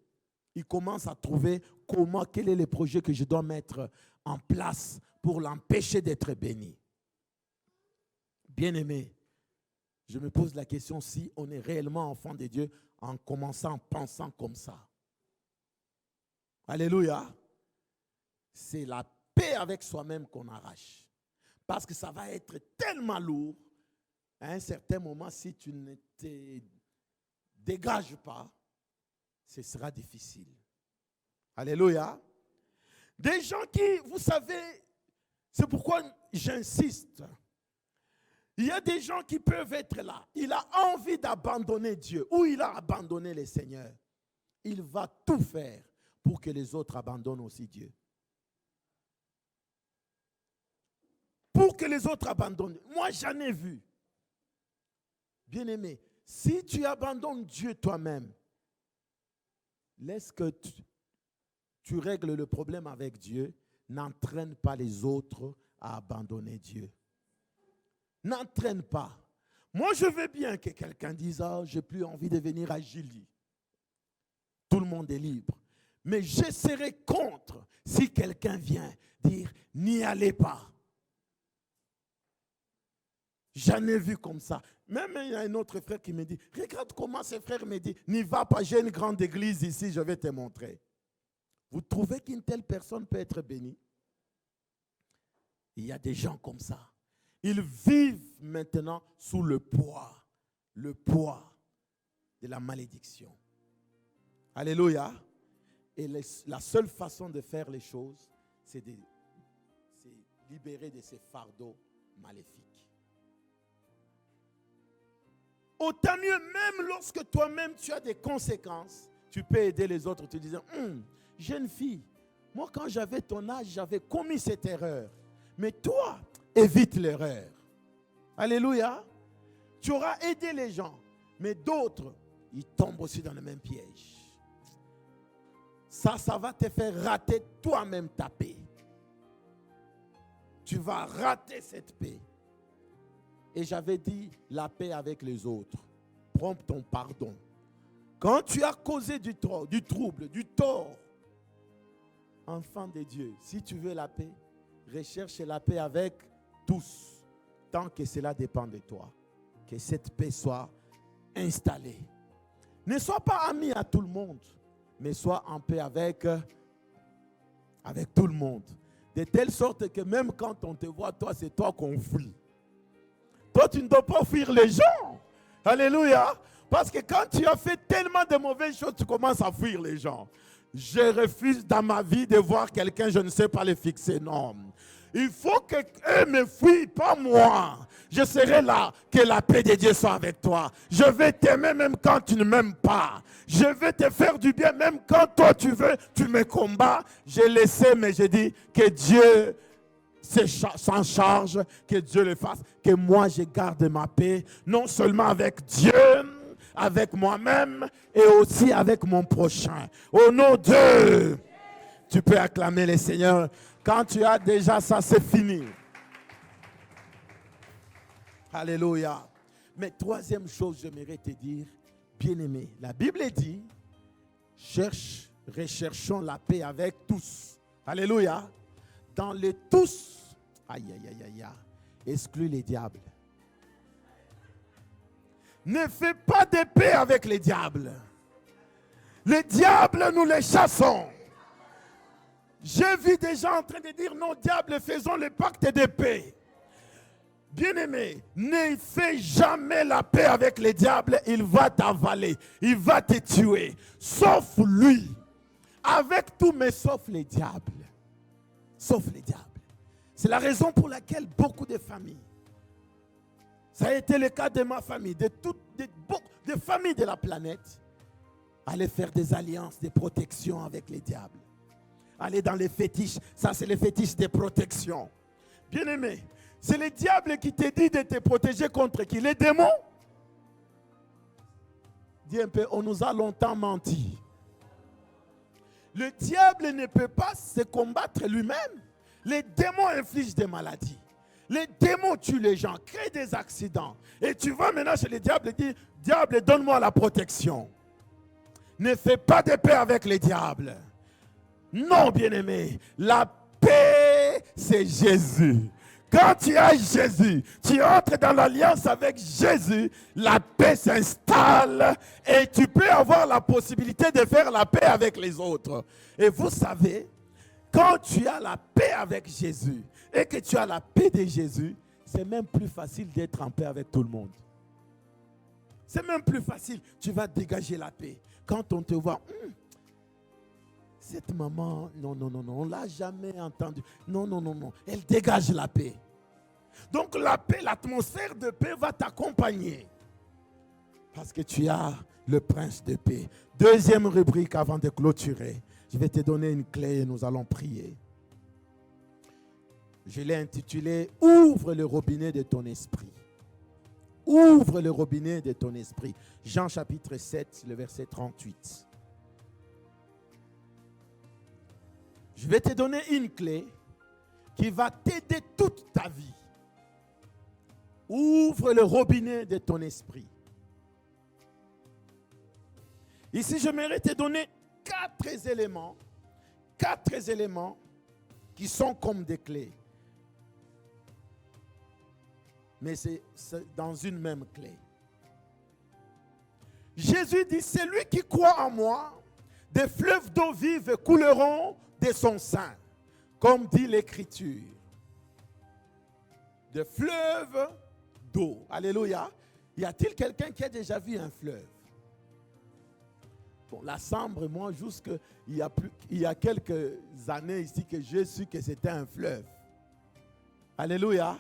Il commence à trouver quel est le projet que je dois mettre en place pour l'empêcher d'être béni. Bien-aimé, je me pose la question si on est réellement enfant de Dieu en commençant en pensant comme ça. Alléluia. C'est la paix avec soi-même qu'on arrache. Parce que ça va être tellement lourd. À un certain moment, si tu ne te dégages pas, ce sera difficile. Alléluia. Des gens qui, vous savez, c'est pourquoi j'insiste. Il y a des gens qui peuvent être là. Il a envie d'abandonner Dieu ou il a abandonné le Seigneur. Il va tout faire pour que les autres abandonnent aussi Dieu. Pour que les autres abandonnent. Moi, j'en ai vu. Bien-aimé, si tu abandonnes Dieu toi-même, laisse que tu règles le problème avec Dieu, n'entraîne pas les autres à abandonner Dieu. N'entraîne pas. Moi, je veux bien que quelqu'un dise « Ah, j'ai plus envie de venir à Julie. » Tout le monde est libre. Mais je serai contre si quelqu'un vient dire « N'y allez pas. » J'en ai vu comme ça. Même il y a un autre frère qui me dit « Regarde comment ce frère me dit « N'y va pas, j'ai une grande église ici, je vais te montrer. » Vous trouvez qu'une telle personne peut être bénie? Il y a des gens comme ça. Ils vivent maintenant sous le poids de la malédiction. Alléluia. Et la seule façon de faire les choses, c'est de se libérer de ces fardeaux maléfiques. Autant mieux, même lorsque toi-même tu as des conséquences, tu peux aider les autres. Tu disais, jeune fille, moi quand j'avais ton âge, j'avais commis cette erreur. Mais toi, évite l'erreur. Alléluia. Tu auras aidé les gens. Mais d'autres, ils tombent aussi dans le même piège. Ça va te faire rater toi-même ta paix. Tu vas rater cette paix. Et j'avais dit la paix avec les autres. Prends ton pardon. Quand tu as causé du trouble, du tort, enfant de Dieu, si tu veux la paix, recherche la paix avec tous, tant que cela dépend de toi. Que cette paix soit installée. Ne sois pas ami à tout le monde, mais sois en paix avec tout le monde. De telle sorte que même quand on te voit, toi, c'est toi qu'on fuit. Toi, tu ne dois pas fuir les gens. Alléluia. Parce que quand tu as fait tellement de mauvaises choses, tu commences à fuir les gens. Je refuse dans ma vie de voir quelqu'un, je ne sais pas le fixer. Non. Il faut qu'eux me fuient, pas moi. Je serai là, que la paix de Dieu soit avec toi. Je vais t'aimer même quand tu ne m'aimes pas. Je vais te faire du bien même quand toi tu veux, tu me combats. Je le sais, mais je dis que Dieu s'en charge, que Dieu le fasse. Que moi je garde ma paix, non seulement avec Dieu, avec moi-même et aussi avec mon prochain. Au nom de Dieu, tu peux acclamer le Seigneur. Quand tu as déjà ça, c'est fini. Alléluia. Mais troisième chose, j'aimerais te dire, bien-aimé, la Bible dit, recherchons la paix avec tous. Alléluia. Dans les tous, exclus les diables. Ne fais pas de paix avec les diables. Les diables, nous les chassons. J'ai vu des gens en train de dire, non, diable, faisons le pacte de paix. Bien-aimé, ne fais jamais la paix avec les diables, il va t'avaler, il va te tuer. Sauf lui. Avec tout, mais sauf les diables. Sauf les diables. C'est la raison pour laquelle beaucoup de familles, ça a été le cas de ma famille, de toutes des familles de la planète, allaient faire des alliances de protection avec les diables. Aller dans les fétiches, ça c'est les fétiches de protection. Bien-aimé, c'est le diable qui te dit de te protéger contre qui? Les démons? Dis un peu, on nous a longtemps menti. Le diable ne peut pas se combattre lui-même. Les démons infligent des maladies. Les démons tuent les gens, créent des accidents. Et tu vas maintenant chez le diable et dis, diable, donne-moi la protection. Ne fais pas de paix avec les diables. Non, bien-aimé, la paix, c'est Jésus. Quand tu as Jésus, tu entres dans l'alliance avec Jésus, la paix s'installe et tu peux avoir la possibilité de faire la paix avec les autres. Et vous savez, quand tu as la paix avec Jésus et que tu as la paix de Jésus, c'est même plus facile d'être en paix avec tout le monde. C'est même plus facile. Tu vas dégager la paix. Quand on te voit, cette maman, non, on ne l'a jamais entendue. Non, elle dégage la paix. Donc la paix, l'atmosphère de paix va t'accompagner. Parce que tu as le prince de paix. Deuxième rubrique avant de clôturer. Je vais te donner une clé et nous allons prier. Je l'ai intitulé « Ouvre le robinet de ton esprit ». Ouvre le robinet de ton esprit. Jean chapitre 7, le verset 38. Je vais te donner une clé qui va t'aider toute ta vie. Ouvre le robinet de ton esprit. Ici, j'aimerais te donner quatre éléments qui sont comme des clés. Mais c'est dans une même clé. Jésus dit, celui qui croit en moi, des fleuves d'eau vive couleront de son sein, comme dit l'Écriture. Des fleuves d'eau. Alléluia. Y a-t-il quelqu'un qui a déjà vu un fleuve? Bon, la Sambre, moi, il y a quelques années ici que j'ai su que c'était un fleuve. Alléluia.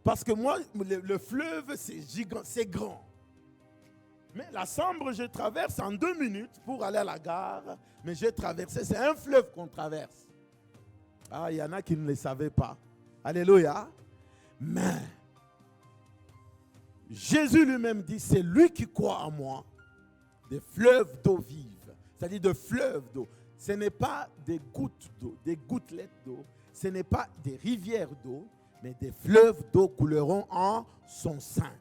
Parce que moi, le fleuve, c'est gigant, c'est grand. Mais la Sambre, je traverse en 2 minutes pour aller à la gare. Mais j'ai traversé, c'est un fleuve qu'on traverse. Ah, il y en a qui ne le savaient pas. Alléluia. Mais Jésus lui-même dit, c'est lui qui croit en moi, des fleuves d'eau vive. C'est-à-dire de fleuves d'eau. Ce n'est pas des gouttes d'eau, des gouttelettes d'eau. Ce n'est pas des rivières d'eau, mais des fleuves d'eau couleront en son sein.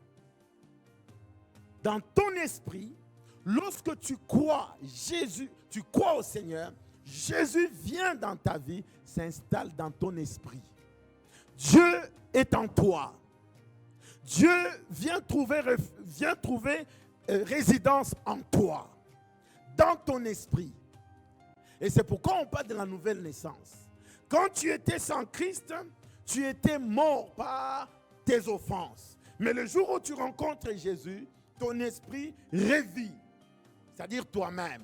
Dans ton esprit, lorsque tu crois Jésus, tu crois au Seigneur, Jésus vient dans ta vie, s'installe dans ton esprit. Dieu est en toi. Dieu vient trouver résidence en toi, dans ton esprit. Et c'est pourquoi on parle de la nouvelle naissance. Quand tu étais sans Christ, tu étais mort par tes offenses. Mais le jour où tu rencontres Jésus, ton esprit revit, c'est-à-dire toi-même.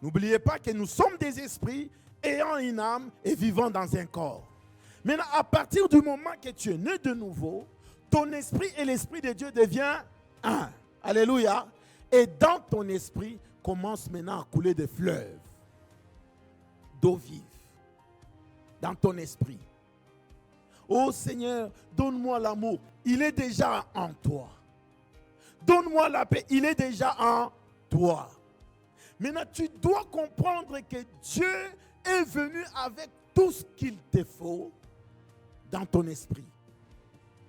N'oubliez pas que nous sommes des esprits ayant une âme et vivant dans un corps. Maintenant, à partir du moment que tu es né de nouveau, ton esprit et l'esprit de Dieu deviennent un. Alléluia. Et dans ton esprit commence maintenant à couler des fleuves d'eau vive. Dans ton esprit. Oh Seigneur, donne-moi l'amour. Il est déjà en toi. Donne-moi la paix. Il est déjà en toi. Maintenant, tu dois comprendre que Dieu est venu avec tout ce qu'il te faut dans ton esprit.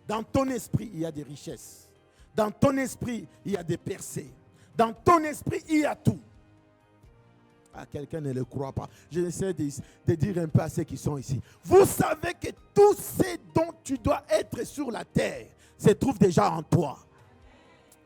Dans ton esprit, il y a des richesses. Dans ton esprit, il y a des percées. Dans ton esprit, il y a tout. Ah, quelqu'un ne le croit pas. J'essaie de dire un peu à ceux qui sont ici. Vous savez que tout ce dont tu dois être sur la terre se trouve déjà en toi.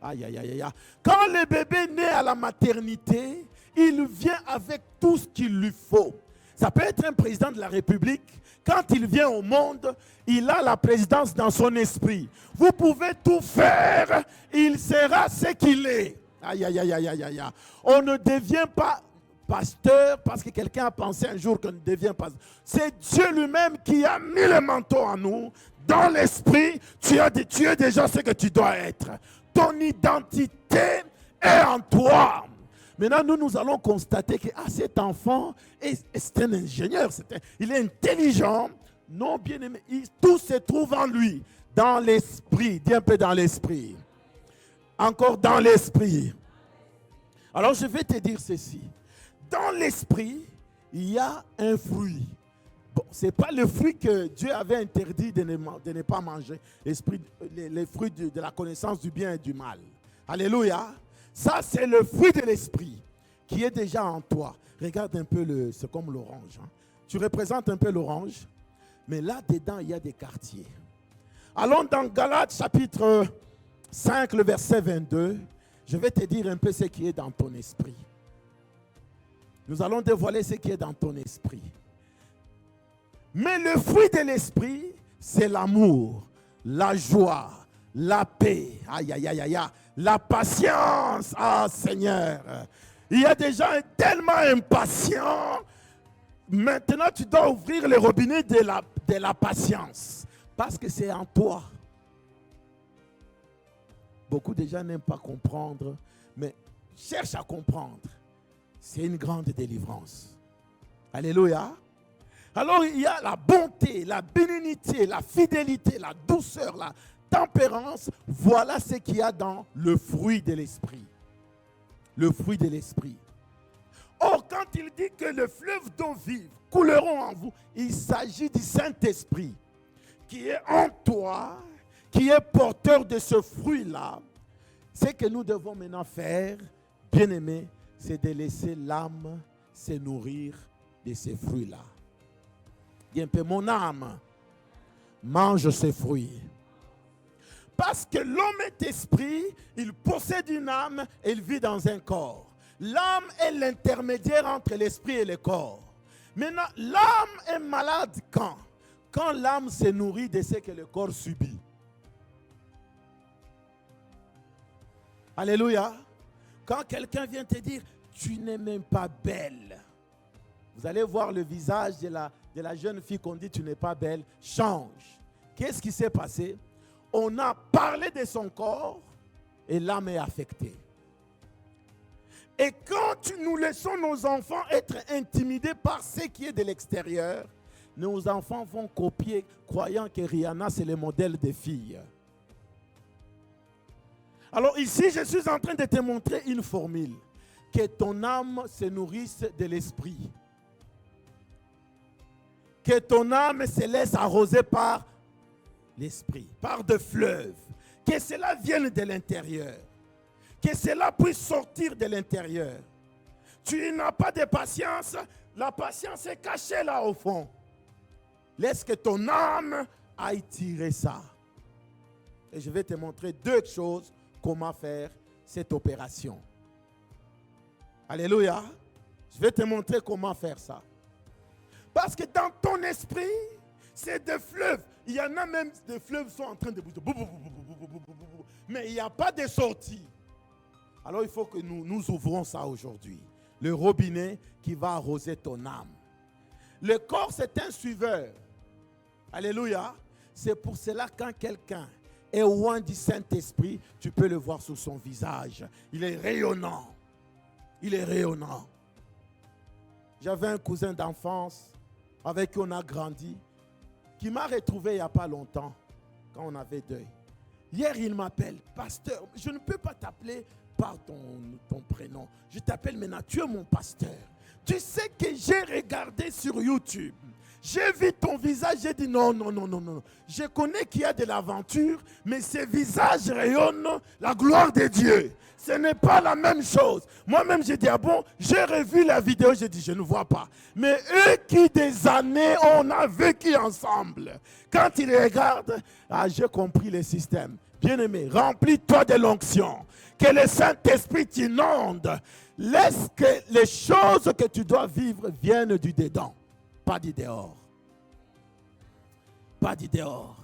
Aïe, aïe, aïe, aïe. Quand le bébé naît à la maternité, il vient avec tout ce qu'il lui faut. Ça peut être un président de la République. Quand il vient au monde, il a la présidence dans son esprit. Vous pouvez tout faire, il sera ce qu'il est. Aïe, aïe, aïe, aïe, aïe, aïe. On ne devient pas pasteur parce que quelqu'un a pensé un jour qu'on ne devient pas. C'est Dieu lui-même qui a mis le manteau en nous. Dans l'esprit, tu es déjà ce que tu dois être. Ton identité est en toi. Maintenant, nous allons constater que cet enfant, c'est un ingénieur, il est intelligent. Non, bien aimé, tout se trouve en lui, dans l'esprit. Dis un peu dans l'esprit. Encore dans l'esprit. Alors je vais te dire ceci. Dans l'esprit, il y a un fruit. Bon, ce n'est pas le fruit que Dieu avait interdit de ne pas manger. Les fruits de la connaissance du bien et du mal. Alléluia. Ça, c'est le fruit de l'esprit qui est déjà en toi. Regarde un peu, c'est comme l'orange. Tu représentes un peu l'orange. Mais là-dedans, il y a des quartiers. Allons dans Galates chapitre 5, le verset 22. Je vais te dire un peu ce qui est dans ton esprit. Nous allons dévoiler ce qui est dans ton esprit. Mais le fruit de l'esprit, c'est l'amour, la joie, la paix, aïe, aïe, aïe, aïe, la patience. Ah Seigneur, il y a des gens tellement impatients. Maintenant, tu dois ouvrir les robinets de la patience. Parce que c'est en toi. Beaucoup de gens n'aiment pas comprendre, mais cherche à comprendre. C'est une grande délivrance. Alléluia. Alors il y a la bonté, la bénignité, la fidélité, la douceur, la tempérance. Voilà ce qu'il y a dans le fruit de l'esprit. Le fruit de l'esprit. Or, quand il dit que le fleuve d'eau vive couleront en vous, il s'agit du Saint-Esprit qui est en toi, qui est porteur de ce fruit-là. Ce que nous devons maintenant faire, bien-aimés, c'est de laisser l'âme se nourrir de ces fruits-là. Dis un peu, mon âme mange ces fruits. Parce que l'homme est esprit, il possède une âme et il vit dans un corps. L'âme est l'intermédiaire entre l'esprit et le corps. Maintenant, l'âme est malade quand? Quand l'âme se nourrit de ce que le corps subit. Alléluia. Quand quelqu'un vient te dire, tu n'es même pas belle. Vous allez voir le visage de la jeune fille qu'on dit, tu n'es pas belle, change. Qu'est-ce qui s'est passé? On a parlé de son corps et l'âme est affectée. Et quand nous laissons nos enfants être intimidés par ce qui est de l'extérieur, nos enfants vont copier, croyant que Rihanna, c'est le modèle des filles. Alors ici, je suis en train de te montrer une formule. Que ton âme se nourrisse de l'esprit. Que ton âme se laisse arroser par l'esprit, par des fleuves. Que cela vienne de l'intérieur. Que cela puisse sortir de l'intérieur. Tu n'as pas de patience. La patience est cachée là au fond. Laisse que ton âme aille tirer ça. Et je vais te montrer deux choses, comment faire cette opération. Alléluia. Je vais te montrer comment faire ça. Parce que dans ton esprit, c'est des fleuves. Il y en a même des fleuves qui sont en train de bouger. Mais il n'y a pas de sortie. Alors il faut que nous ouvrons ça aujourd'hui. Le robinet qui va arroser ton âme. Le corps, c'est un suiveur. Alléluia. C'est pour cela quand quelqu'un est loin du Saint-Esprit, tu peux le voir sur son visage. Il est rayonnant. Il est rayonnant. J'avais un cousin d'enfance avec qui on a grandi, qui m'a retrouvé il n'y a pas longtemps, quand on avait deuil. Hier, il m'appelle, pasteur, je ne peux pas t'appeler par ton prénom. Je t'appelle maintenant, tu es mon pasteur. Tu sais que j'ai regardé sur YouTube. J'ai vu ton visage, j'ai dit non. Je connais qu'il y a de l'aventure, mais ce visage rayonne la gloire de Dieu. Ce n'est pas la même chose. Moi-même, j'ai dit, ah bon, j'ai revu la vidéo, j'ai dit, je ne vois pas. Mais eux qui des années, on a vécu ensemble. Quand ils regardent, j'ai compris le système. Bien-aimé, remplis-toi de l'onction. Que le Saint-Esprit t'inonde. Laisse que les choses que tu dois vivre viennent du dedans. Pas du dehors. Pas du dehors.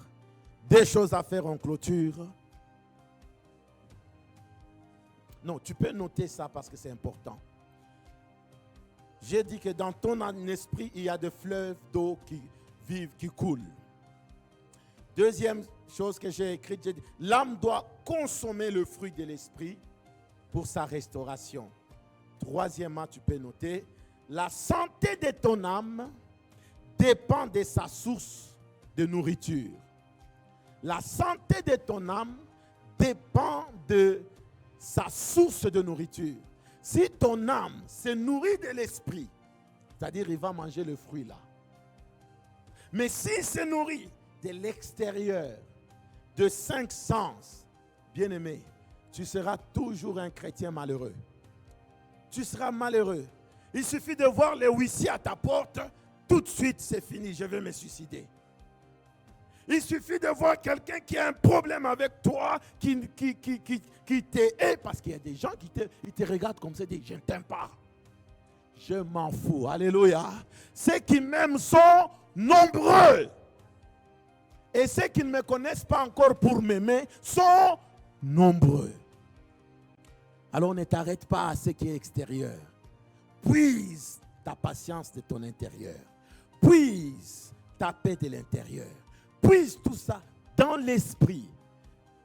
Des choses à faire en clôture. Non, tu peux noter ça parce que c'est important. J'ai dit que dans ton esprit, il y a des fleuves d'eau qui vivent, qui coulent. Deuxième chose que j'ai écrite, j'ai dit, l'âme doit consommer le fruit de l'esprit pour sa restauration. Troisièmement, tu peux noter, la santé de ton âme dépend de sa source de nourriture. La santé de ton âme dépend de sa source de nourriture. Si ton âme se nourrit de l'esprit, c'est-à-dire il va manger le fruit là. Mais s'il se nourrit de l'extérieur, de 5 sens, bien-aimé, tu seras toujours un chrétien malheureux. Tu seras malheureux. Il suffit de voir les huissiers à ta porte, tout de suite c'est fini, je vais me suicider. Il suffit de voir quelqu'un qui a un problème avec toi, qui te hait, parce qu'il y a des gens qui te regardent comme ça et disent, je ne t'aime pas. Je m'en fous. Alléluia. Ceux qui m'aiment sont nombreux. Et ceux qui ne me connaissent pas encore pour m'aimer sont nombreux. Alors ne t'arrête pas à ce qui est extérieur. Puise ta patience de ton intérieur. Puise ta paix de l'intérieur. Puise tout ça dans l'esprit.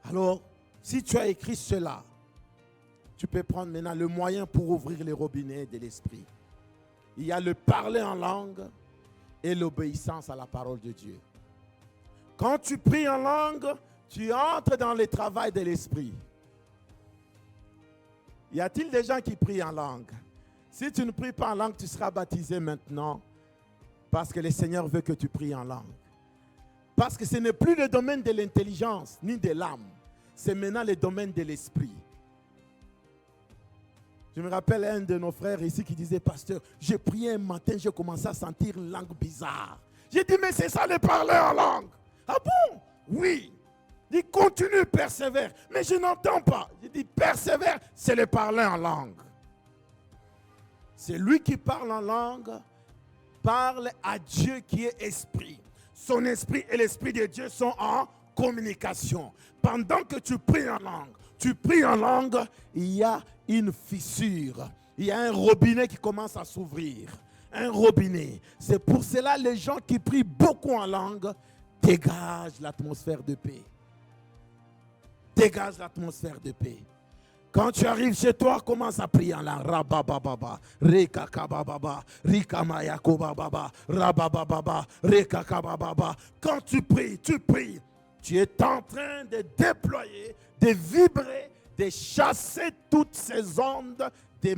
Alors, si tu as écrit cela, tu peux prendre maintenant le moyen pour ouvrir les robinets de l'esprit. Il y a le parler en langue et l'obéissance à la parole de Dieu. Quand tu pries en langue, tu entres dans le travail de l'esprit. Y a-t-il des gens qui prient en langue? Si tu ne pries pas en langue, tu seras baptisé maintenant parce que le Seigneur veut que tu pries en langue. Parce que ce n'est plus le domaine de l'intelligence ni de l'âme. C'est maintenant le domaine de l'esprit. Je me rappelle un de nos frères ici qui disait, pasteur, j'ai prié un matin, j'ai commencé à sentir une langue bizarre. J'ai dit, mais c'est ça le parler en langue. Ah bon? Oui. Il continue, persévère. Mais je n'entends pas. J'ai dit, persévère, c'est le parler en langue. C'est lui qui parle en langue, parle à Dieu qui est esprit. Son esprit et l'esprit de Dieu sont en communication. Pendant que tu pries en langue, il y a une fissure. Il y a un robinet qui commence à s'ouvrir. Un robinet. C'est pour cela que les gens qui prient beaucoup en langue dégagent l'atmosphère de paix. Dégage l'atmosphère de paix. Quand tu arrives chez toi, commence à prier en langue. Rabababa, rekakababa, rikamayakobaba, rabababa, rekakababa. Quand tu pries. Tu es en train de déployer, de vibrer, de chasser toutes ces ondes de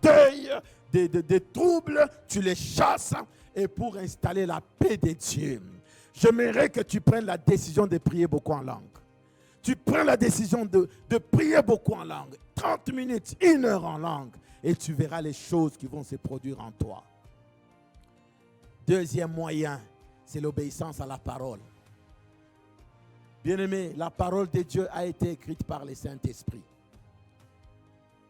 deuil, de troubles. Tu les chasses et pour installer la paix de Dieu. J'aimerais que tu prennes la décision de prier beaucoup en langue. Tu prends la décision de prier beaucoup en langue. 30 minutes, 1 heure en langue. Et tu verras les choses qui vont se produire en toi. Deuxième moyen, c'est l'obéissance à la parole. Bien-aimé, la parole de Dieu a été écrite par le Saint-Esprit.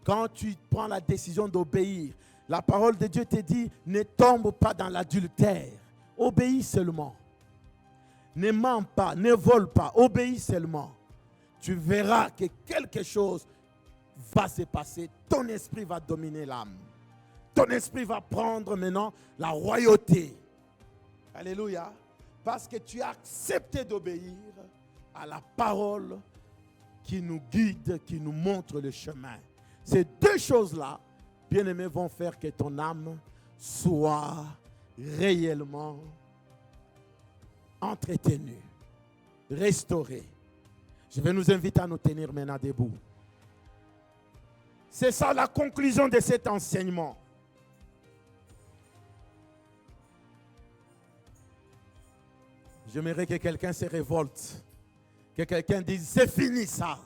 Quand tu prends la décision d'obéir, la parole de Dieu te dit, ne tombe pas dans l'adultère. Obéis seulement. Ne mens pas, ne vole pas, obéis seulement. Tu verras que quelque chose va se passer. Ton esprit va dominer l'âme. Ton esprit va prendre maintenant la royauté. Alléluia. Parce que tu as accepté d'obéir à la parole qui nous guide, qui nous montre le chemin. Ces deux choses-là, bien-aimés, vont faire que ton âme soit réellement entretenue, restaurée. Je vais nous inviter à nous tenir maintenant debout. C'est ça la conclusion de cet enseignement. J'aimerais que quelqu'un se révolte. Que quelqu'un dise, c'est fini ça.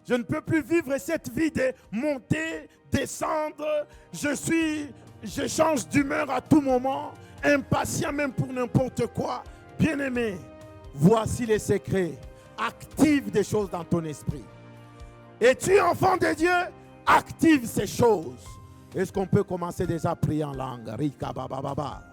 Je ne peux plus vivre cette vie de monter, descendre. Je change d'humeur à tout moment. Impatient même pour n'importe quoi. Bien-aimé, voici les secrets. Active des choses dans ton esprit. Es-tu enfant de Dieu? Active ces choses. Est-ce qu'on peut commencer déjà à prier en langue? Rika baba baba.